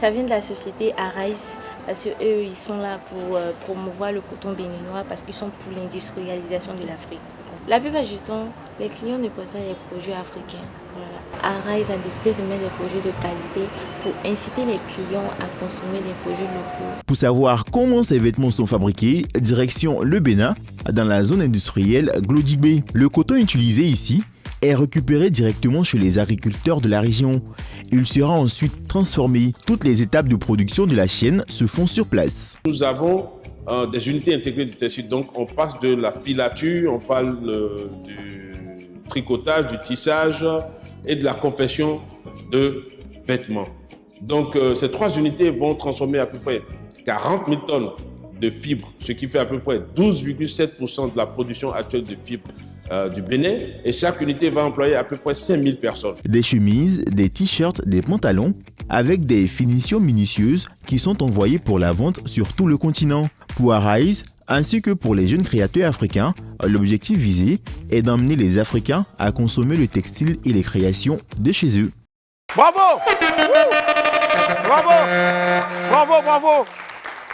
[SPEAKER 20] ça vient de la société Arise. Parce qu'eux, ils sont là pour promouvoir le coton béninois parce qu'ils sont pour l'industrialisation de l'Afrique. La plupart du temps, les clients ne portent pas les produits africains. Voilà. Arise a décidé de mettre des produits de qualité pour inciter les clients à consommer des produits locaux.
[SPEAKER 18] Pour savoir comment ces vêtements sont fabriqués, direction le Bénin, dans la zone industrielle Glodibé. Le coton utilisé ici est récupéré directement chez les agriculteurs de la région. Il sera ensuite transformé. Toutes les étapes de production de la chaîne se font sur place.
[SPEAKER 21] Nous avons des unités intégrées du textile. Donc on passe de la filature, on parle du tricotage, du tissage et de la confection de vêtements. Donc, ces 3 unités vont transformer à peu près 40 000 tonnes de fibres, ce qui fait à peu près 12,7% de la production actuelle de fibres du Bénin. Et chaque unité va employer à peu près 5000 personnes.
[SPEAKER 18] Des chemises, des t-shirts, des pantalons, avec des finitions minutieuses qui sont envoyées pour la vente sur tout le continent. Pour Arise, ainsi que pour les jeunes créateurs africains, l'objectif visé est d'emmener les Africains à consommer le textile et les créations de chez eux.
[SPEAKER 2] Bravo! Bravo! Bravo, bravo!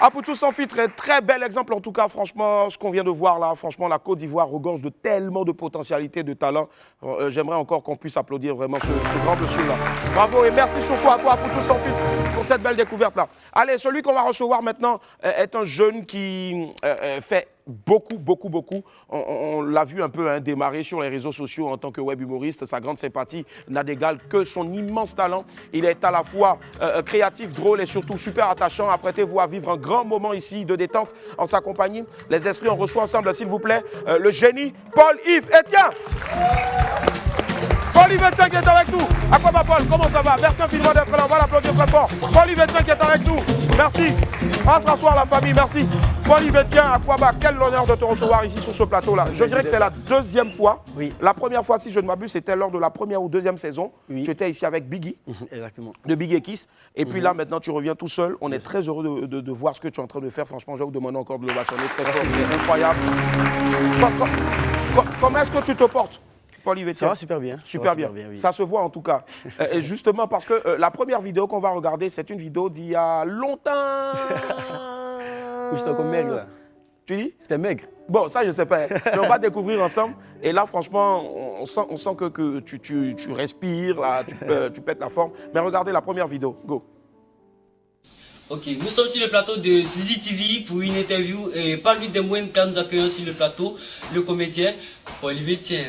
[SPEAKER 2] Apoutou sans filtre, très bel exemple en tout cas, franchement, ce qu'on vient de voir là, franchement, la Côte d'Ivoire regorge de tellement de potentialités, de talent. J'aimerais encore qu'on puisse applaudir vraiment ce grand monsieur-là. Bravo et merci surtout à toi, Apoutou sans filtre, pour cette belle découverte-là. Allez, celui qu'on va recevoir maintenant est un jeune qui fait beaucoup. On l'a vu un peu démarrer sur les réseaux sociaux en tant que web humoriste. Sa grande sympathie n'a d'égal que son immense talent. Il est à la fois créatif, drôle et surtout super attachant. Apprêtez-vous à vivre un grand moment ici de détente en sa compagnie. Les esprits, on reçoit ensemble, s'il vous plaît, le génie Paul-Yves Etienne. Paul-Yves Etienne qui est avec nous. Aquaba Paul, comment ça va? Merci infiniment d'être là. On va l'applaudir très fort. Paul-Yves Etienne qui est avec nous. Merci. On va se rasseoir la famille, merci. Paul-Yves Etienne, Aquaba, quel honneur de te recevoir ici sur ce plateau-là. Je dirais que c'est la 2e fois.
[SPEAKER 3] Oui.
[SPEAKER 2] La première fois, si je ne m'abuse, c'était lors de la 1re ou 2e saison. Oui. Tu étais ici avec Biggie.
[SPEAKER 3] Exactement.
[SPEAKER 2] De Biggie et Kiss. Et puis là, maintenant, tu reviens tout seul. On est très heureux de voir ce que tu es en train de faire. Franchement, je vais vous demander encore de l'ovationner très fort. C'est incroyable. Comment est-ce que tu te portes, Paul-Yves Etienne?
[SPEAKER 3] Ça va super bien.
[SPEAKER 2] Super bien. Oui. Ça se voit en tout cas. Et justement parce que la première vidéo qu'on va regarder, c'est une vidéo d'il y a longtemps.
[SPEAKER 3] Oui, j'étais encore maigre là.
[SPEAKER 2] Tu dis?
[SPEAKER 3] J'étais maigre.
[SPEAKER 2] Bon, ça je sais pas. Mais on va découvrir ensemble. Et là, franchement, on sent que tu respires, là, tu pètes la forme. Mais regardez la première vidéo. Go.
[SPEAKER 22] Ok, nous sommes sur le plateau de Zizi TV pour une interview et pas lui de moins quand nous accueillons sur le plateau le comédien Paul-Yves Etienne.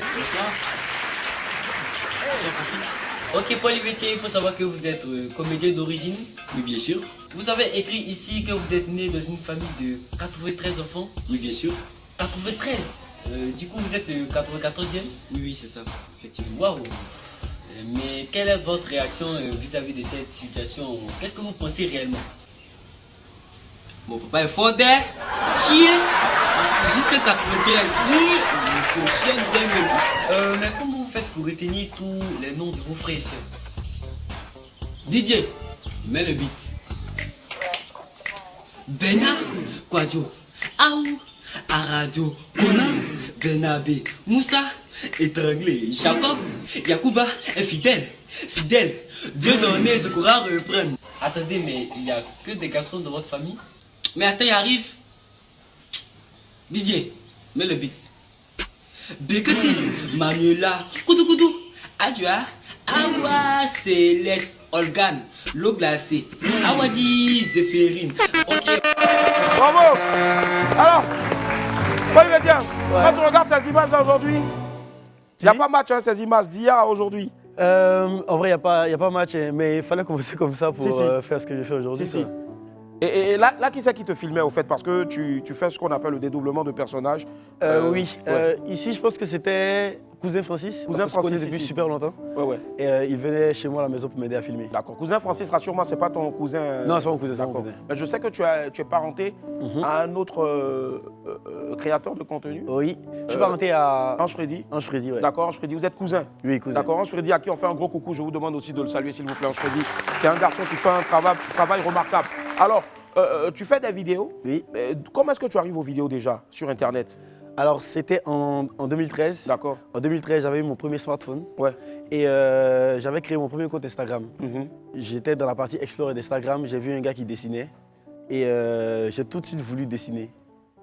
[SPEAKER 22] Ok, Paul-Yves Etienne, il faut savoir que vous êtes comédien d'origine. Oui, bien sûr. Vous avez écrit ici que vous êtes né dans une famille de 93 enfants. Oui, bien sûr. 93 du coup, vous êtes le 94e. Oui, c'est ça. Effectivement. Waouh. Mais quelle est votre réaction vis-à-vis de cette situation? Qu'est-ce que vous pensez réellement? Mon papa est fort d'air, chier, jusqu'à 95. Oui, il faut chier bien. Mais comment vous faites pour retenir tous les noms de vos frères et sœurs? DJ, mets le beat. Bena, Kwadjo, Aou, Aradio, Ona, Benabé, Moussa, Étranglé, Jacob, Yacouba, infidèle, fidèle, Dieu donné, ce courage reprenne. Attendez, mais il n'y a que des garçons de votre famille? Mais attends, il arrive. DJ, mets le beat. Bekati, Manuela, Koudou, Adjoa, Awa, Céleste, Olgan, l'eau glacée, Awadi, Zéphérine. Ok.
[SPEAKER 2] Bravo. Alors, Paul-Yves Etienne, quand tu regardes ces images aujourd'hui, il n'y a pas match, hein, ces images d'hier à aujourd'hui.
[SPEAKER 3] En vrai, il n'y a pas match, mais il fallait commencer comme ça pour faire ce que j'ai fait aujourd'hui.
[SPEAKER 2] Si. Et là, qui c'est qui te filmait au fait? Parce que tu fais ce qu'on appelle le dédoublement de personnages.
[SPEAKER 3] Oui. Ici, je pense que c'était Cousin Francis. Cousin Francis depuis super longtemps.
[SPEAKER 2] Ouais.
[SPEAKER 3] Et il venait chez moi à la maison pour m'aider à filmer.
[SPEAKER 2] D'accord. Cousin Francis, rassure-moi, c'est pas ton cousin.
[SPEAKER 3] Non, c'est pas mon cousin, c'est mon cousin.
[SPEAKER 2] Mais je sais que tu es parenté à un autre créateur de contenu.
[SPEAKER 3] Oui. Je suis parenté à
[SPEAKER 2] Ange Freddy.
[SPEAKER 3] Ange Freddy, ouais.
[SPEAKER 2] D'accord, Ange Freddy. Vous êtes cousin?
[SPEAKER 3] Oui, cousin.
[SPEAKER 2] D'accord, Ange Freddy, à qui on fait un gros coucou. Je vous demande aussi de le saluer, s'il vous plaît, Ange Freddy, qui est un garçon qui fait un travail remarquable. Alors, tu fais des vidéos.
[SPEAKER 3] Oui.
[SPEAKER 2] Comment est-ce que tu arrives aux vidéos déjà sur Internet?
[SPEAKER 3] Alors, c'était en 2013.
[SPEAKER 2] D'accord.
[SPEAKER 3] En 2013, j'avais eu mon premier smartphone.
[SPEAKER 2] Ouais.
[SPEAKER 3] Et j'avais créé mon premier compte Instagram. J'étais dans la partie Explorer d'Instagram. J'ai vu un gars qui dessinait. Et j'ai tout de suite voulu dessiner.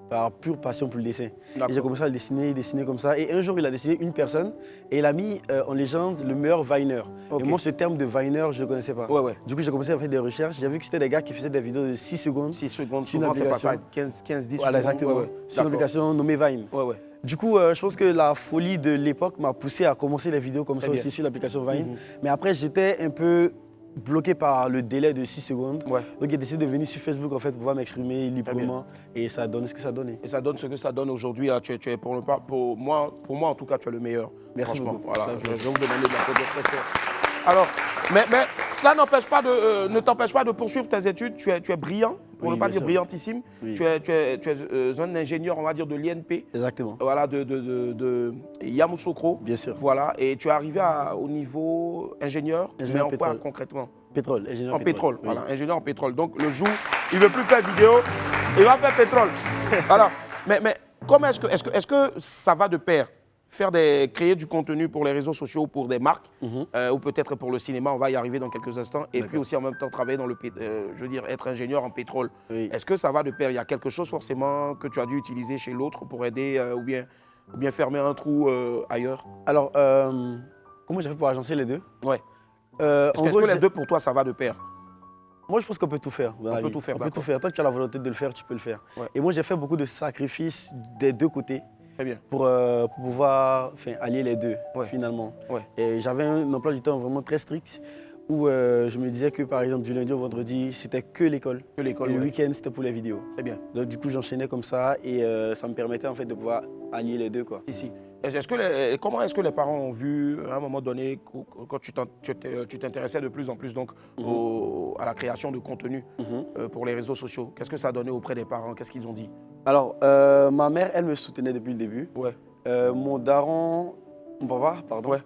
[SPEAKER 3] Par pure passion pour le dessin. Et j'ai commencé à le dessiner comme ça. Et un jour, il a dessiné une personne et il a mis en légende le meilleur Viner. Et moi, ce terme de Viner, je ne le connaissais pas. Du coup, j'ai commencé à faire des recherches. J'ai vu que c'était des gars qui faisaient des vidéos de 6 secondes. 6 secondes,
[SPEAKER 2] souvent c'est pas ça, 15-10
[SPEAKER 3] voilà, exactement. C'est une application nommée Vine. Du coup, je pense que la folie de l'époque m'a poussé à commencer les vidéos comme ça aussi sur l'application Vine. Mais après, j'étais un peu bloqué par le délai de 6 secondes. Donc j'ai décidé de venir sur Facebook en fait, pour pouvoir m'exprimer librement et ça donne ce que ça donne.
[SPEAKER 2] Et ça donne ce que ça donne aujourd'hui. Tu es pour moi en tout cas, tu es le meilleur.
[SPEAKER 3] Merci
[SPEAKER 2] franchement.
[SPEAKER 3] beaucoup.
[SPEAKER 2] Voilà. Je vais vous demander de l'applaudir très fort. Alors, mais Cela ne t'empêche pas de poursuivre tes études. Tu es brillant, pour ne pas dire brillantissime.
[SPEAKER 3] Oui.
[SPEAKER 2] Tu es un ingénieur, on va dire, de l'INP.
[SPEAKER 3] Exactement.
[SPEAKER 2] Voilà, de Yamoussoukro.
[SPEAKER 3] Bien sûr.
[SPEAKER 2] Voilà, et tu es arrivé au niveau ingénieur, mais en quoi concrètement?
[SPEAKER 3] Pétrole, ingénieur
[SPEAKER 2] en pétrole.
[SPEAKER 3] Oui.
[SPEAKER 2] Voilà, ingénieur en pétrole. Donc le jour, il ne veut plus faire vidéo, il va faire pétrole. Voilà. Mais comment est-ce que ça va de pair? Créer du contenu pour les réseaux sociaux, pour des marques, ou peut-être pour le cinéma, on va y arriver dans quelques instants, et puis aussi en même temps travailler dans être ingénieur en pétrole. Oui. Est-ce que ça va de pair? Il y a quelque chose forcément que tu as dû utiliser chez l'autre pour aider ou bien fermer un trou ailleurs?
[SPEAKER 3] Alors, comment j'ai fait pour agencer les deux?
[SPEAKER 2] Ouais. Est-ce que les deux pour toi ça va de pair?
[SPEAKER 3] Moi, je pense qu'on peut tout faire dans la vie. On peut tout faire. Tant que tu as la volonté de le faire, tu peux le faire. Ouais. Et moi, j'ai fait beaucoup de sacrifices des deux côtés.
[SPEAKER 2] Très bien.
[SPEAKER 3] Pour pouvoir allier les deux, finalement.
[SPEAKER 2] Ouais.
[SPEAKER 3] Et j'avais un emploi du temps vraiment très strict où je me disais que, par exemple, du lundi au vendredi, c'était que l'école. Et le week-end, c'était pour les vidéos.
[SPEAKER 2] Très bien.
[SPEAKER 3] Donc, du coup, j'enchaînais comme ça et ça me permettait en fait de pouvoir allier les deux, quoi.
[SPEAKER 2] Ici. Comment est-ce que les parents ont vu, à un moment donné, quand tu t'intéressais de plus en plus donc, à la création de contenu pour les réseaux sociaux? Qu'est-ce que ça a donné auprès des parents? Qu'est-ce qu'ils ont dit?
[SPEAKER 3] Alors, ma mère, elle me soutenait depuis le début.
[SPEAKER 2] Ouais.
[SPEAKER 3] Mon papa, pardon. Ouais.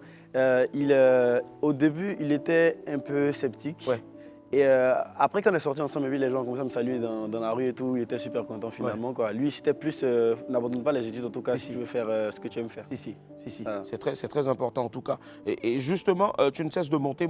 [SPEAKER 3] Au début, il était un peu sceptique. Ouais. Et après, quand on est sortis ensemble, les gens commençaient à me saluer dans la rue et tout. Il était super content finalement. Ouais. Quoi. Lui, c'était plus n'abandonne pas les études en tout cas si tu veux faire ce que tu aimes faire.
[SPEAKER 2] Si. C'est très important en tout cas. Et justement, tu ne cesses de monter.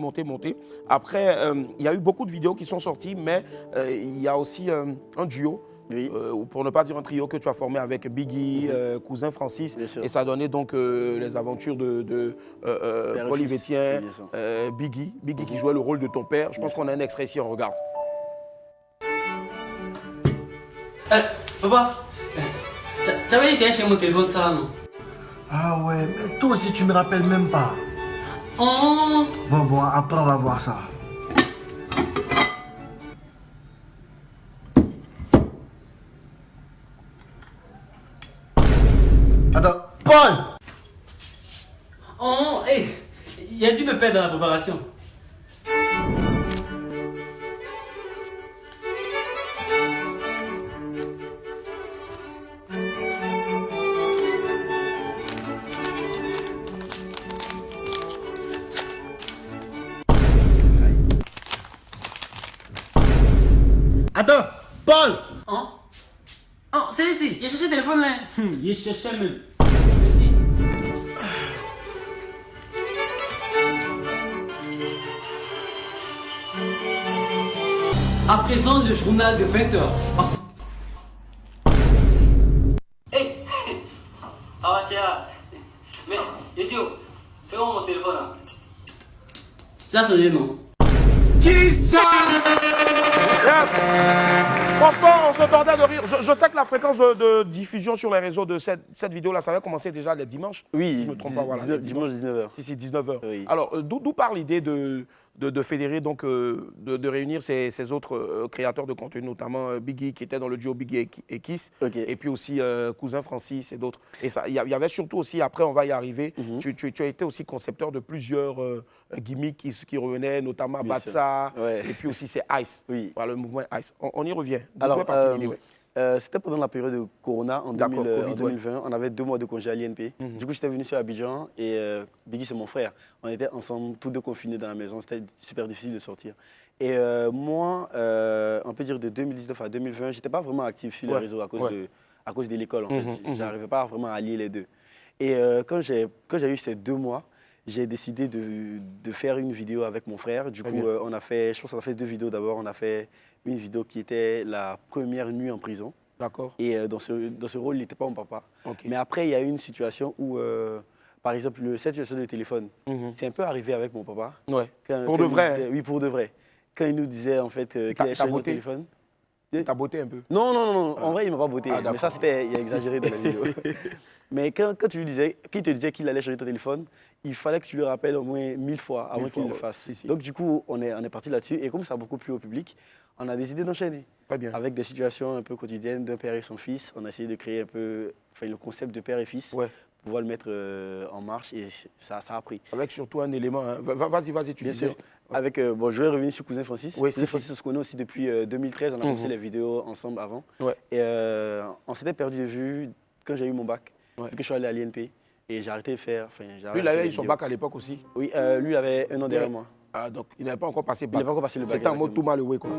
[SPEAKER 2] Après, il y a eu beaucoup de vidéos qui sont sorties, mais il y a aussi un duo. Oui. Pour ne pas dire un trio que tu as formé avec Biggie, cousin Francis, et ça a donné donc les aventures de Paul Yvétien, Biggie qui jouait le rôle de ton père. Je pense qu'on a un extrait ici, on regarde.
[SPEAKER 22] Papa, tu avais dit que tu chez mon téléphone ça là, non?
[SPEAKER 4] Ah ouais, mais toi aussi tu me rappelles même pas.
[SPEAKER 22] Oh.
[SPEAKER 4] Bon, après on va voir ça. Attends, Paul!
[SPEAKER 22] Oh, hey, y a-t-il me perdre dans la préparation?
[SPEAKER 4] Attends, Paul!
[SPEAKER 22] Oh, c'est ici, il a cherché le téléphone là. Il cherchait même. À présent, le journal de 20h. Hey! Ah, tiens. Mais, idiot, c'est où mon téléphone là? Tu as changé, non?
[SPEAKER 2] Qui ça? Franchement, on se tordait de rire. Je sais que la fréquence de diffusion sur les réseaux de cette vidéo-là, ça va commencer déjà les dimanches.
[SPEAKER 3] Oui,
[SPEAKER 2] si je me trompe pas, voilà,
[SPEAKER 3] dimanche 19h.
[SPEAKER 2] Si, 19h.
[SPEAKER 3] Oui.
[SPEAKER 2] Alors, d'où part l'idée de fédérer, donc, de réunir ces autres créateurs de contenu, notamment Biggie, qui était dans le duo Biggie et Kiss, et puis aussi Cousin Francis et d'autres. Et il y avait surtout aussi, après on va y arriver, tu as été aussi concepteur de plusieurs gimmicks qui revenaient, notamment Batsa, et puis aussi c'est Ice, voilà, le mouvement Ice. On y revient.
[SPEAKER 3] Alors, c'était pendant la période de Corona en 2020. On avait 2 mois de congé à l'INP. Du coup, j'étais venu sur Abidjan et Biggie, c'est mon frère. On était ensemble, tous deux confinés dans la maison. C'était super difficile de sortir. Et moi, on peut dire de 2019 à 2020, je n'étais pas vraiment actif sur les réseaux à cause de l'école. En fait. Je n'arrivais pas vraiment à allier les deux. Et quand j'ai eu ces 2 mois, j'ai décidé de faire une vidéo avec mon frère. Du coup, on a fait 2 vidéos d'abord. On a fait une vidéo qui était la première nuit en prison.
[SPEAKER 2] D'accord.
[SPEAKER 3] Et dans ce rôle, il n'était pas mon papa. Okay. Mais après, il y a eu une situation où, par exemple, cette situation de téléphone, c'est un peu arrivé avec mon papa.
[SPEAKER 2] Ouais. Pour de vrai?
[SPEAKER 3] Disait, oui, pour de vrai. Quand il nous disait en fait qu'il allait changer le téléphone.
[SPEAKER 2] T'as botté un peu?
[SPEAKER 3] Non. En vrai, il ne m'a pas botté. Mais ça, il a exagéré dans la vidéo. Mais quand tu lui disais, qu'il te disait qu'il allait changer ton téléphone, il fallait que tu le rappelles au moins 1000 fois avant qu'il le fasse. Si. Donc du coup, on est parti là-dessus. Et comme ça a beaucoup plu au public, on a décidé d'enchaîner. Avec des situations un peu quotidiennes d'un père et son fils. On a essayé de créer un peu le concept de père et fils. Pour pouvoir le mettre en marche et ça a pris.
[SPEAKER 2] Avec surtout un élément. Hein. Vas-y, tu disais.
[SPEAKER 3] Avec, bon, je vais revenir sur Cousin Francis.
[SPEAKER 2] Oui,
[SPEAKER 3] Cousin Francis, on se connaît aussi depuis 2013. On a commencé les vidéos ensemble avant.
[SPEAKER 2] Ouais.
[SPEAKER 3] Et on s'était perdu de vue quand j'ai eu mon bac, vu que je suis allé à l'INP. Et j'ai arrêté de faire.
[SPEAKER 2] Lui, il avait eu son bac à l'époque aussi.
[SPEAKER 3] Oui, lui, il avait 1 an derrière moi.
[SPEAKER 2] Ah, donc il n'avait pas encore passé le bac.
[SPEAKER 3] Il n'avait pas encore passé le bac.
[SPEAKER 2] C'était en mode tout malheureux, quoi.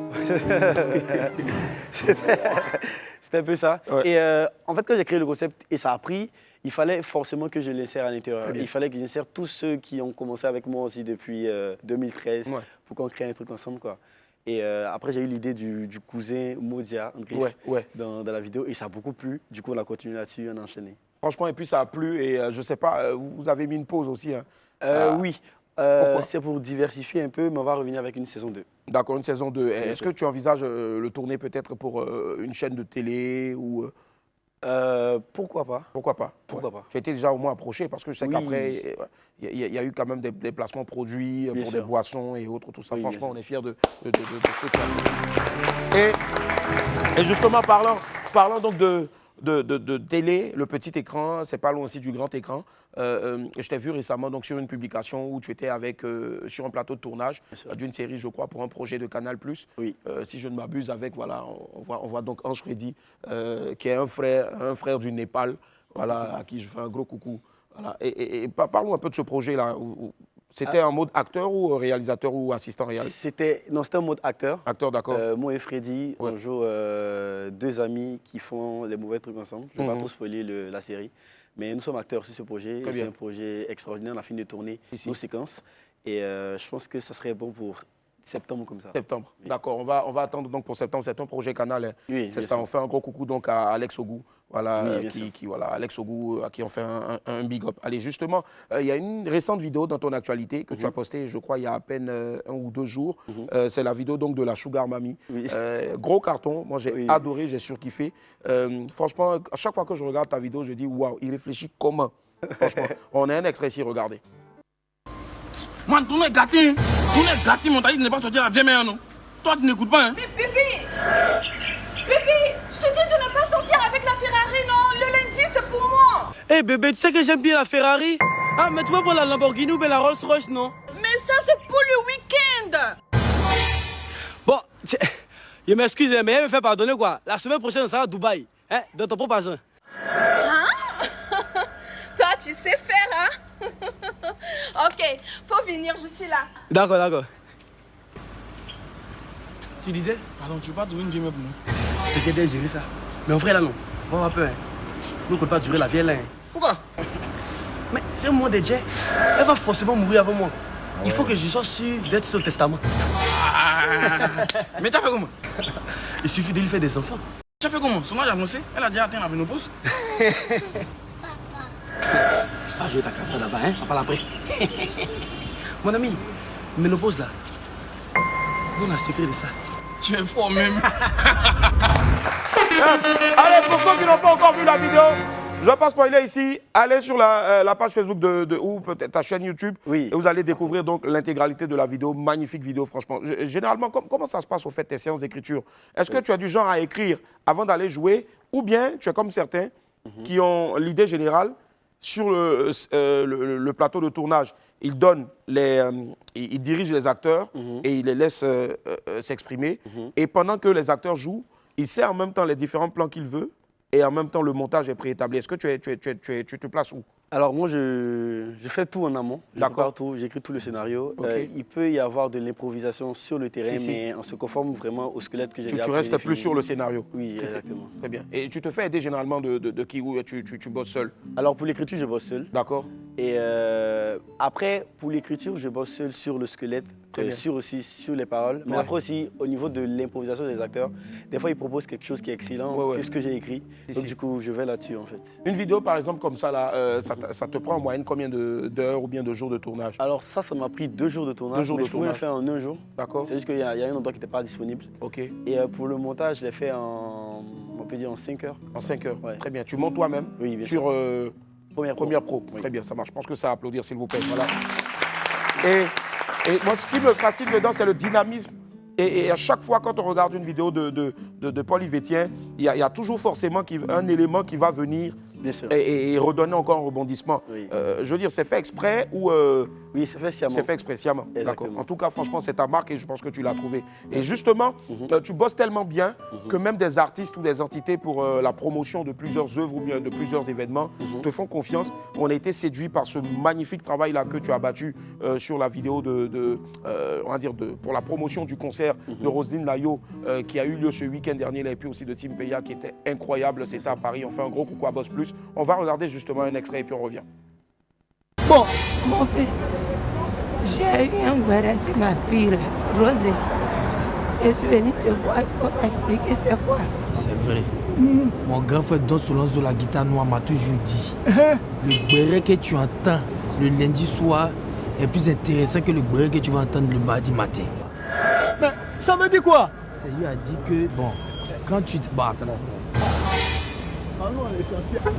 [SPEAKER 3] C'était un peu ça.
[SPEAKER 2] Ouais.
[SPEAKER 3] Et en fait, quand j'ai créé le concept et ça a pris, il fallait forcément que je l'insère à l'intérieur. Il fallait que j'insère tous ceux qui ont commencé avec moi aussi depuis 2013 pour qu'on crée un truc ensemble, quoi. Et après, j'ai eu l'idée du cousin Modia dans la vidéo et ça a beaucoup plu. Du coup, on a continué là-dessus, on a enchaîné.
[SPEAKER 2] Franchement, et puis ça a plu et je ne sais pas, vous avez mis une pause aussi. Hein.
[SPEAKER 3] Oui. C'est pour diversifier un peu, mais on va revenir avec une saison 2.
[SPEAKER 2] D'accord, une saison 2. Est-ce que tu envisages le tourner peut-être pour une chaîne de télé ou
[SPEAKER 3] pourquoi pas.
[SPEAKER 2] Pourquoi pas.
[SPEAKER 3] Pourquoi pas.
[SPEAKER 2] Tu as été déjà au moins approché parce que je sais qu'après, il y a eu quand même des placements produits pour des boissons et autres, tout ça. Franchement, on est fiers de ce que tu as fait. Et justement, parlant donc de télé, le petit écran, c'est pas loin aussi du grand écran. Je t'ai vu récemment donc, sur une publication où tu étais sur un plateau de tournage d'une série, je crois, pour un projet de Canal+.
[SPEAKER 3] Oui.
[SPEAKER 2] Si je ne m'abuse, voilà, on voit donc Ange Freddy, qui est un frère du Népal, voilà, à qui je fais un gros coucou. Voilà. Et parlons un peu de ce projet-là. C'était en mode acteur ou réalisateur ou assistant réalisateur?
[SPEAKER 3] C'était en mode acteur.
[SPEAKER 2] Acteur, d'accord.
[SPEAKER 3] Moi et Freddy, on joue deux amis qui font les mauvais trucs ensemble. Je ne vais pas trop spoiler la série. Mais nous sommes acteurs sur ce projet. C'est un projet extraordinaire. On a fini de tourner nos séquences. Et je pense que ça serait bon pour septembre comme ça.
[SPEAKER 2] Septembre, d'accord. On va attendre donc pour septembre. C'est un projet Canal. Hein.
[SPEAKER 3] Oui,
[SPEAKER 2] c'est ça. On fait un gros coucou donc à Alex Ogou. Voilà,
[SPEAKER 3] oui,
[SPEAKER 2] Alex Ogou, à qui on fait un big up. Allez, justement, il y a une récente vidéo dans ton actualité que tu as postée, je crois, il y a à peine 1 ou 2 jours. C'est la vidéo donc de la Sugar Mami.
[SPEAKER 3] Oui.
[SPEAKER 2] Gros carton. Moi, j'ai adoré, j'ai surkiffé. Franchement, à chaque fois que je regarde ta vidéo, je dis waouh, il réfléchit comment. Franchement, on a un extrait ici, regardez.
[SPEAKER 5] Man, tout le monde est gâté. Tout le monde est gâté, mon taille n'est pas sorti à la vieille mère, non. Toi, tu n'écoutes pas, hein.
[SPEAKER 6] Pipi, je te dis de ne pas sortir avec la Ferrari, non. Le lundi, c'est pour moi.
[SPEAKER 15] Eh bébé, tu sais que j'aime bien la Ferrari. Ah, mais tu vas pour la Lamborghini ou bien la Rolls Royce, non?
[SPEAKER 6] Mais ça, c'est pour le week-end.
[SPEAKER 15] Bon, je m'excuse, mais elle me fait pardonner, quoi. La semaine prochaine, on sera à Dubaï, hein, dans ton propre argent.
[SPEAKER 6] Hein? Toi, tu sais faire, hein? Ok, faut venir, je suis là.
[SPEAKER 15] D'accord, d'accord. Tu disais?
[SPEAKER 5] Pardon, tu veux pas donner une vieille meuf, non?
[SPEAKER 3] T'inquiète bien, gérer ça. Mais en vrai, là, non. Faut pas avoir peur. Hein. Nous, on ne peut pas durer la vieille là. Hein.
[SPEAKER 5] Pourquoi? Mais
[SPEAKER 3] c'est un moment de Jay. Elle va forcément mourir avant moi. Il faut que je sois sûr d'être sur le testament.
[SPEAKER 5] Mais t'as fait comment?
[SPEAKER 3] Il suffit de lui faire des enfants.
[SPEAKER 5] Tu as fait comment? Son âge avancé, elle a déjà atteint la ménopause.
[SPEAKER 3] Va jouer ta carte là-bas, hein? On parle après. Mon ami, ménopause là. Nous, on a le secret de ça.
[SPEAKER 5] Tu es fort même.
[SPEAKER 2] Allez, pour ceux qui n'ont pas encore vu la vidéo, je ne vais pas spoiler ici. Allez sur la page Facebook ou peut-être ta chaîne YouTube.
[SPEAKER 3] Oui.
[SPEAKER 2] Et vous allez découvrir donc l'intégralité de la vidéo. Magnifique vidéo, franchement. Généralement, comment ça se passe au fait tes séances d'écriture? Est-ce que tu as du genre à écrire avant d'aller jouer? Ou bien tu es comme certains qui ont l'idée générale sur le plateau de tournage? Il dirige les acteurs et il les laisse s'exprimer. Et pendant que les acteurs jouent, il sait en même temps les différents plans qu'il veut et en même temps le montage est préétabli. Est-ce que tu te places où?
[SPEAKER 3] Alors moi, je fais tout en amont. Je prépare tout, j'écris tout le scénario.
[SPEAKER 2] Okay.
[SPEAKER 3] Il peut y avoir de l'improvisation sur le terrain, mais on se conforme vraiment au squelette que j'ai déjà.
[SPEAKER 2] Tu restes plus sur le scénario?
[SPEAKER 3] Oui, exactement.
[SPEAKER 2] Très bien. Et tu te fais aider généralement de qui ou tu bosses seul?
[SPEAKER 3] Alors pour l'écriture, je bosse seul.
[SPEAKER 2] D'accord.
[SPEAKER 3] Et après, pour l'écriture, je bosse seul sur le squelette, aussi sur les paroles. Mais après aussi, au niveau de l'improvisation des acteurs, des fois, ils proposent quelque chose qui est excellent, que ce que j'ai écrit. Donc du coup, je vais là-dessus en fait.
[SPEAKER 2] Une vidéo par exemple comme ça, là, ça te prend en moyenne combien d'heures ou bien de jours de tournage?
[SPEAKER 3] Alors ça m'a pris 2 jours de tournage.
[SPEAKER 2] 2 jours
[SPEAKER 3] mais
[SPEAKER 2] de
[SPEAKER 3] je pouvais le
[SPEAKER 2] tournage.
[SPEAKER 3] faire en 1 jour.
[SPEAKER 2] D'accord.
[SPEAKER 3] C'est juste qu'il y a un endroit qui n'était pas disponible.
[SPEAKER 2] Ok.
[SPEAKER 3] Et pour le montage, je l'ai fait on peut dire en 5 heures.
[SPEAKER 2] En 5 heures,
[SPEAKER 3] ouais.
[SPEAKER 2] Très bien. Tu montes toi-même?
[SPEAKER 3] Oui, bien
[SPEAKER 2] sûr. Première Pro.
[SPEAKER 3] Oui.
[SPEAKER 2] Très bien, ça marche. Je pense que ça à applaudir, s'il vous plaît. Voilà. Et moi, ce qui me fascine dedans, c'est le dynamisme. Et à chaque fois, quand on regarde une vidéo de Paul Yvétien, il y a toujours forcément un élément qui va venir et redonner encore un rebondissement. Je veux dire, c'est fait exprès ou...
[SPEAKER 3] Oui, c'est fait sciemment.
[SPEAKER 2] C'est fait exprès, sciemment. D'accord. En tout cas, franchement, c'est ta marque et je pense que tu l'as trouvée. Et justement, tu bosses tellement bien que même des artistes ou des entités pour la promotion de plusieurs œuvres ou bien de plusieurs événements te font confiance. On a été séduits par ce magnifique travail-là que tu as battu sur la vidéo on va dire pour la promotion du concert de Roselyne Layo qui a eu lieu ce week-end dernier, et puis aussi de Tim Peya qui était incroyable. C'était à Paris. On fait un gros coucou à Boss Plus. On va regarder justement un extrait et puis on revient.
[SPEAKER 7] Bon, mon fils, j'ai eu un mariage sur ma fille, Rosée. Je suis venu te voir, il faut m'expliquer c'est quoi.
[SPEAKER 5] C'est vrai. Mon grand frère Don Solonzo, la guitare noire, m'a toujours dit le béret que tu entends le lundi soir est plus intéressant que le béret que tu vas entendre le mardi matin.
[SPEAKER 7] Mais ça me dit quoi?
[SPEAKER 5] Ça lui a dit que, bon, quand tu te bats,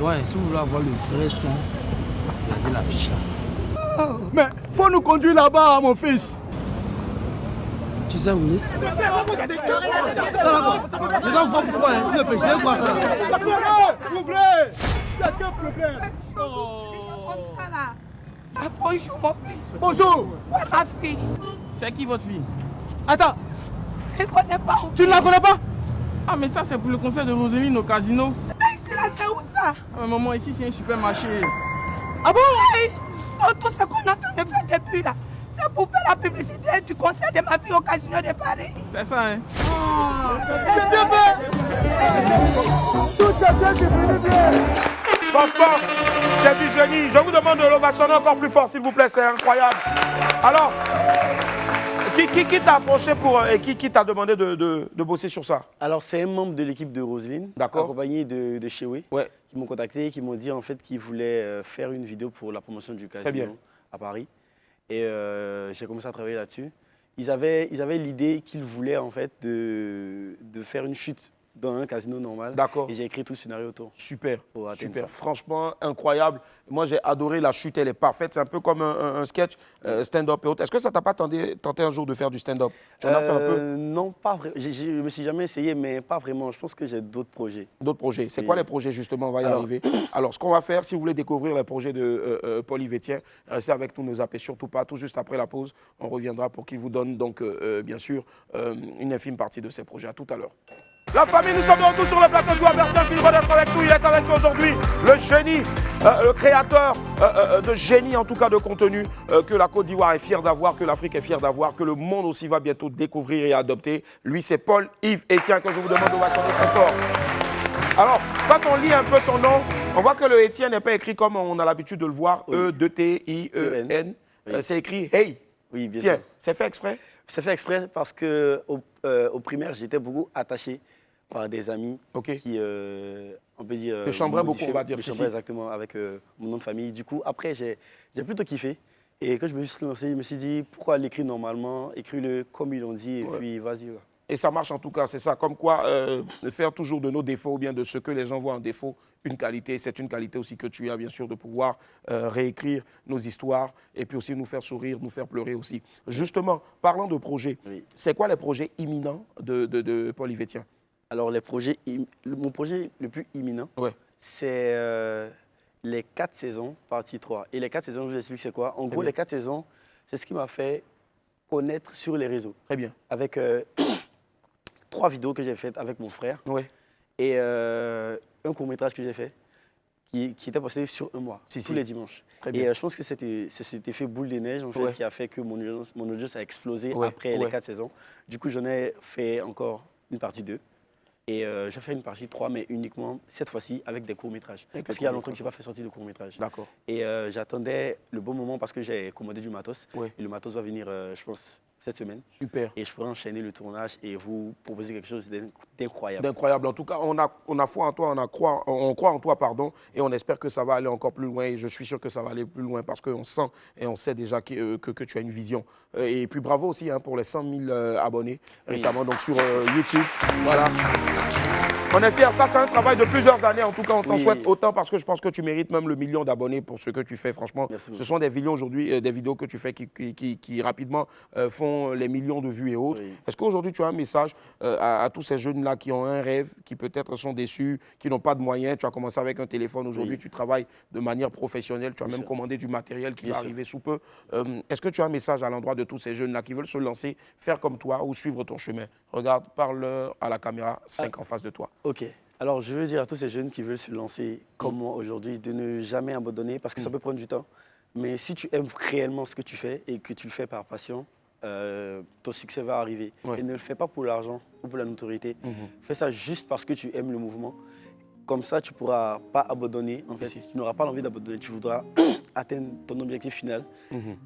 [SPEAKER 5] ouais, si vous voulez avoir le vrai son, regardez l'affiche là.
[SPEAKER 7] Mais faut nous conduire là-bas, mon fils.
[SPEAKER 5] Tu sais où il est?
[SPEAKER 7] Les gens vont pourquoi, le péché, quoi ça? Ouvrez! Il y a quel problème? Bonjour, mon fils. Bonjour. Où est ta fille?
[SPEAKER 5] C'est qui votre fille?
[SPEAKER 7] Attends. Je ne connais pas.
[SPEAKER 5] Tu ne la connais pas? Ah, mais ça, c'est pour le concert de Roselyne au casino.
[SPEAKER 7] Mais ici, là, c'est où ça?
[SPEAKER 5] Ah, mais maman, ici, c'est un supermarché.
[SPEAKER 7] Ah bon? Oui. Tout ce qu'on est en train de faire depuis là, c'est pour faire la publicité du concert de ma fille au casino de Paris.
[SPEAKER 5] C'est ça, hein?
[SPEAKER 7] C'est bien fait. Tout est bien, c'est bien.
[SPEAKER 2] Franchement, c'est du génie. Je vous demande de l'ovationner encore plus fort, s'il vous plaît. C'est incroyable. Alors, qui t'a approché et qui t'a demandé de bosser sur ça?
[SPEAKER 3] Alors, c'est un membre de l'équipe de Roselyne, accompagné de Chewe, qui m'ont contacté, qui m'ont dit en fait qu'ils voulaient faire une vidéo pour la promotion du casino à Paris. Et j'ai commencé à travailler là-dessus. Ils avaient l'idée qu'ils voulaient en fait de faire une chute dans un casino normal.
[SPEAKER 2] D'accord.
[SPEAKER 3] Et j'ai écrit tout le scénario autour.
[SPEAKER 2] Super,
[SPEAKER 3] super.
[SPEAKER 2] Ça. Franchement, incroyable. Moi, j'ai adoré la chute, elle est parfaite. C'est un peu comme un sketch, stand-up et autres. Est-ce que ça t'a pas tenté un jour de faire du stand-up? Tu en as fait un peu?
[SPEAKER 3] Non, pas vraiment. Je me suis jamais essayé, mais pas vraiment. Je pense que j'ai d'autres projets.
[SPEAKER 2] D'autres projets. C'est quoi les projets, justement? On va y arriver. Alors, ce qu'on va faire, si vous voulez découvrir les projets de Paul Yvétien, restez avec nous, ne zappez surtout pas. Tout juste après la pause, on reviendra pour qu'il vous donne, donc, bien sûr, une infime partie de ses projets. À tout à l'heure. La famille, nous sommes de retour sur le plateau de joie. Merci infiniment d'être avec nous. Il est avec nous aujourd'hui, le génie, le créateur de génie, en tout cas de contenu, que la Côte d'Ivoire est fière d'avoir, que l'Afrique est fière d'avoir, que le monde aussi va bientôt découvrir et adopter. Lui, c'est Paul-Yves Etienne que je vous demande de m'attendre très fort. Alors, quand on lit un peu ton nom, on voit que le Etienne n'est pas écrit comme on a l'habitude de le voir, E-D-T-I-E-N. C'est écrit Hey.
[SPEAKER 3] Oui, bien
[SPEAKER 2] sûr.
[SPEAKER 3] Tiens,
[SPEAKER 2] c'est fait exprès?
[SPEAKER 3] C'est fait exprès parce qu'au primaire, j'étais beaucoup attaché par des amis qui, on peut dire...
[SPEAKER 2] Te chambraient beaucoup, on va dire.
[SPEAKER 3] Me chambraient exactement avec mon nom de famille. Du coup, après, j'ai plutôt kiffé. Et quand je me suis lancé, je me suis dit, pourquoi l'écrire normalement? Écris-le comme ils l'ont dit, et puis vas-y. Ouais.
[SPEAKER 2] Et ça marche en tout cas, c'est ça. Comme quoi, faire toujours de nos défauts ou bien de ce que les gens voient en défaut, une qualité. C'est une qualité aussi que tu as, bien sûr, de pouvoir réécrire nos histoires et puis aussi nous faire sourire, nous faire pleurer aussi. Justement, parlant de projets, c'est quoi les projets imminents de Paul Yvétien?
[SPEAKER 3] Alors, mon projet le plus imminent, c'est les 4 saisons, partie 3. Et les 4 saisons, je vous explique c'est quoi. En gros, les 4 saisons, c'est ce qui m'a fait connaître sur les réseaux.
[SPEAKER 2] Très bien.
[SPEAKER 3] Avec 3 vidéos que j'ai faites avec mon frère. Et un court-métrage que j'ai fait qui était posté sur un mois, tous les dimanches. Et je pense que c'était cet effet boule de neige en fait, qui a fait que mon audience a explosé après les 4 saisons. Du coup, j'en ai fait encore une partie 2. Et j'ai fait une partie 3, mais uniquement, cette fois-ci, avec des courts-métrages. Parce qu'il y a longtemps que je n'ai pas fait sortir de courts-métrages.
[SPEAKER 2] D'accord.
[SPEAKER 3] Et j'attendais le bon moment parce que j'ai commandé du matos. Et le matos va venir, je pense, cette semaine.
[SPEAKER 2] Super.
[SPEAKER 3] Et je pourrai enchaîner le tournage et vous proposer quelque chose d'incroyable.
[SPEAKER 2] D'incroyable. En tout cas, on a foi en toi, on croit en toi, pardon, et on espère que ça va aller encore plus loin. Et je suis sûr que ça va aller plus loin parce qu'on sent et on sait déjà que tu as une vision. Et puis bravo aussi pour les 100 000 abonnés récemment donc sur YouTube. Voilà. On est fiers. Ça, c'est un travail de plusieurs années. En tout cas, on t'en
[SPEAKER 3] Oui.
[SPEAKER 2] souhaite autant parce que je pense que tu mérites même le million d'abonnés pour ce que tu fais. Franchement, ce sont des vidéos aujourd'hui, des vidéos que tu fais qui rapidement font les millions de vues et autres. Est-ce qu'aujourd'hui, tu as un message à tous ces jeunes-là qui ont un rêve, qui peut-être sont déçus, qui n'ont pas de moyens? Tu as commencé avec un téléphone. Aujourd'hui, tu travailles de manière professionnelle. Tu as même commandé du matériel qui va arriver sous peu. Est-ce que tu as un message à l'endroit de tous ces jeunes-là qui veulent se lancer, faire comme toi ou suivre ton chemin? Regarde, parle à la caméra, 5 en face de toi.
[SPEAKER 3] Ok. Alors, je veux dire à tous ces jeunes qui veulent se lancer comme moi aujourd'hui, de ne jamais abandonner parce que ça peut prendre du temps. Mais si tu aimes réellement ce que tu fais et que tu le fais par passion, ton succès va arriver. Et ne le fais pas pour l'argent ou pour la notoriété. Fais ça juste parce que tu aimes le mouvement. Comme ça, tu ne pourras pas abandonner. En fait, tu n'auras pas l'envie d'abandonner. Tu voudras atteindre ton objectif final.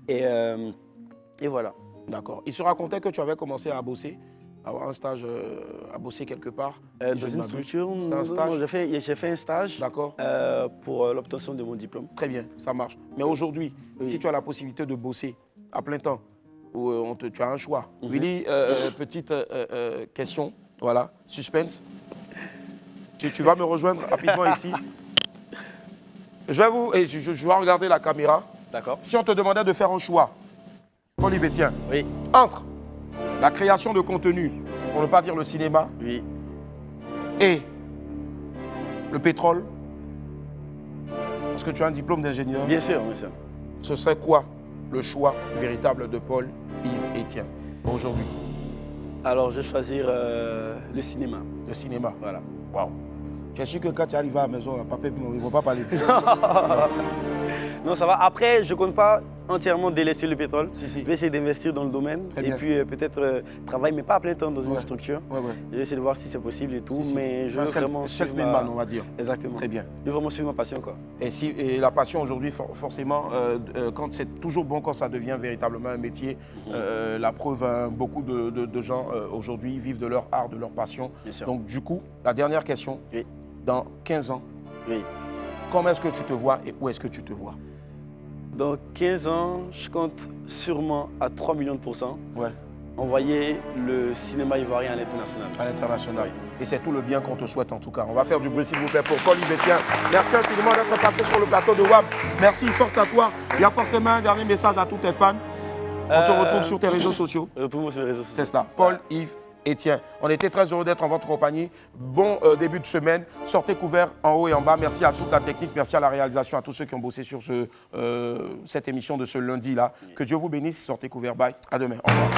[SPEAKER 3] Et voilà.
[SPEAKER 2] D'accord. Il se racontait que tu avais commencé à bosser, à avoir un stage, à bosser quelque part.
[SPEAKER 3] Dans une structure, j'ai fait un stage pour l'obtention de mon diplôme.
[SPEAKER 2] Très bien, ça marche. Mais aujourd'hui, si tu as la possibilité de bosser à plein temps, où tu as un choix. Willy, petite question, voilà, suspense. Tu vas me rejoindre rapidement ici. Je vais regarder la caméra.
[SPEAKER 3] D'accord.
[SPEAKER 2] Si on te demandait de faire un choix, Olivier, tiens, entre la création de contenu, pour ne pas dire le cinéma, et le pétrole, parce que tu as un diplôme d'ingénieur.
[SPEAKER 3] Bien sûr, bien sûr.
[SPEAKER 2] Ce serait quoi le choix véritable de Paul Yves Etienne aujourd'hui?
[SPEAKER 3] Alors, je vais choisir le cinéma.
[SPEAKER 2] Le cinéma.
[SPEAKER 3] Voilà.
[SPEAKER 2] Waouh. Tu es sûr que quand tu arrives à la maison, papa ne va pas parler?
[SPEAKER 3] Non, ça va. Après, je ne compte pas entièrement délaisser le pétrole. Je vais essayer d'investir dans le domaine. Et puis peut-être travailler, mais pas à plein temps dans une structure. Je vais essayer de voir si c'est possible et tout. Mais je veux vraiment
[SPEAKER 2] self-made man, on va dire.
[SPEAKER 3] Exactement.
[SPEAKER 2] Très bien.
[SPEAKER 3] Je veux vraiment suivre ma passion, quoi.
[SPEAKER 2] Et la passion aujourd'hui, forcément, quand c'est toujours bon, quand ça devient véritablement un métier, la preuve, beaucoup de gens aujourd'hui vivent de leur art, de leur passion. Donc du coup, la dernière question, dans 15 ans, comment est-ce que tu te vois et où est-ce que tu te vois?
[SPEAKER 3] Dans 15 ans, je compte sûrement à 3 millions de %. Envoyer le cinéma ivoirien à l'international.
[SPEAKER 2] À l'international. Et c'est tout le bien qu'on te souhaite en tout cas. On va faire du bruit s'il vous plaît pour Paul Yves Etienne. Merci infiniment d'être passé sur le plateau de WAM. Merci, force à toi. Il y a forcément un dernier message à tous tes fans. On te retrouve sur tes réseaux sociaux.
[SPEAKER 3] Retrouve-moi sur les réseaux sociaux.
[SPEAKER 2] C'est cela. Paul Yves Etienne. On était très heureux d'être en votre compagnie. Bon début de semaine. Sortez couverts en haut et en bas. Merci à toute la technique. Merci à la réalisation, à tous ceux qui ont bossé sur cette émission de ce lundi-là. Que Dieu vous bénisse. Sortez couverts. Bye. À demain. Au revoir.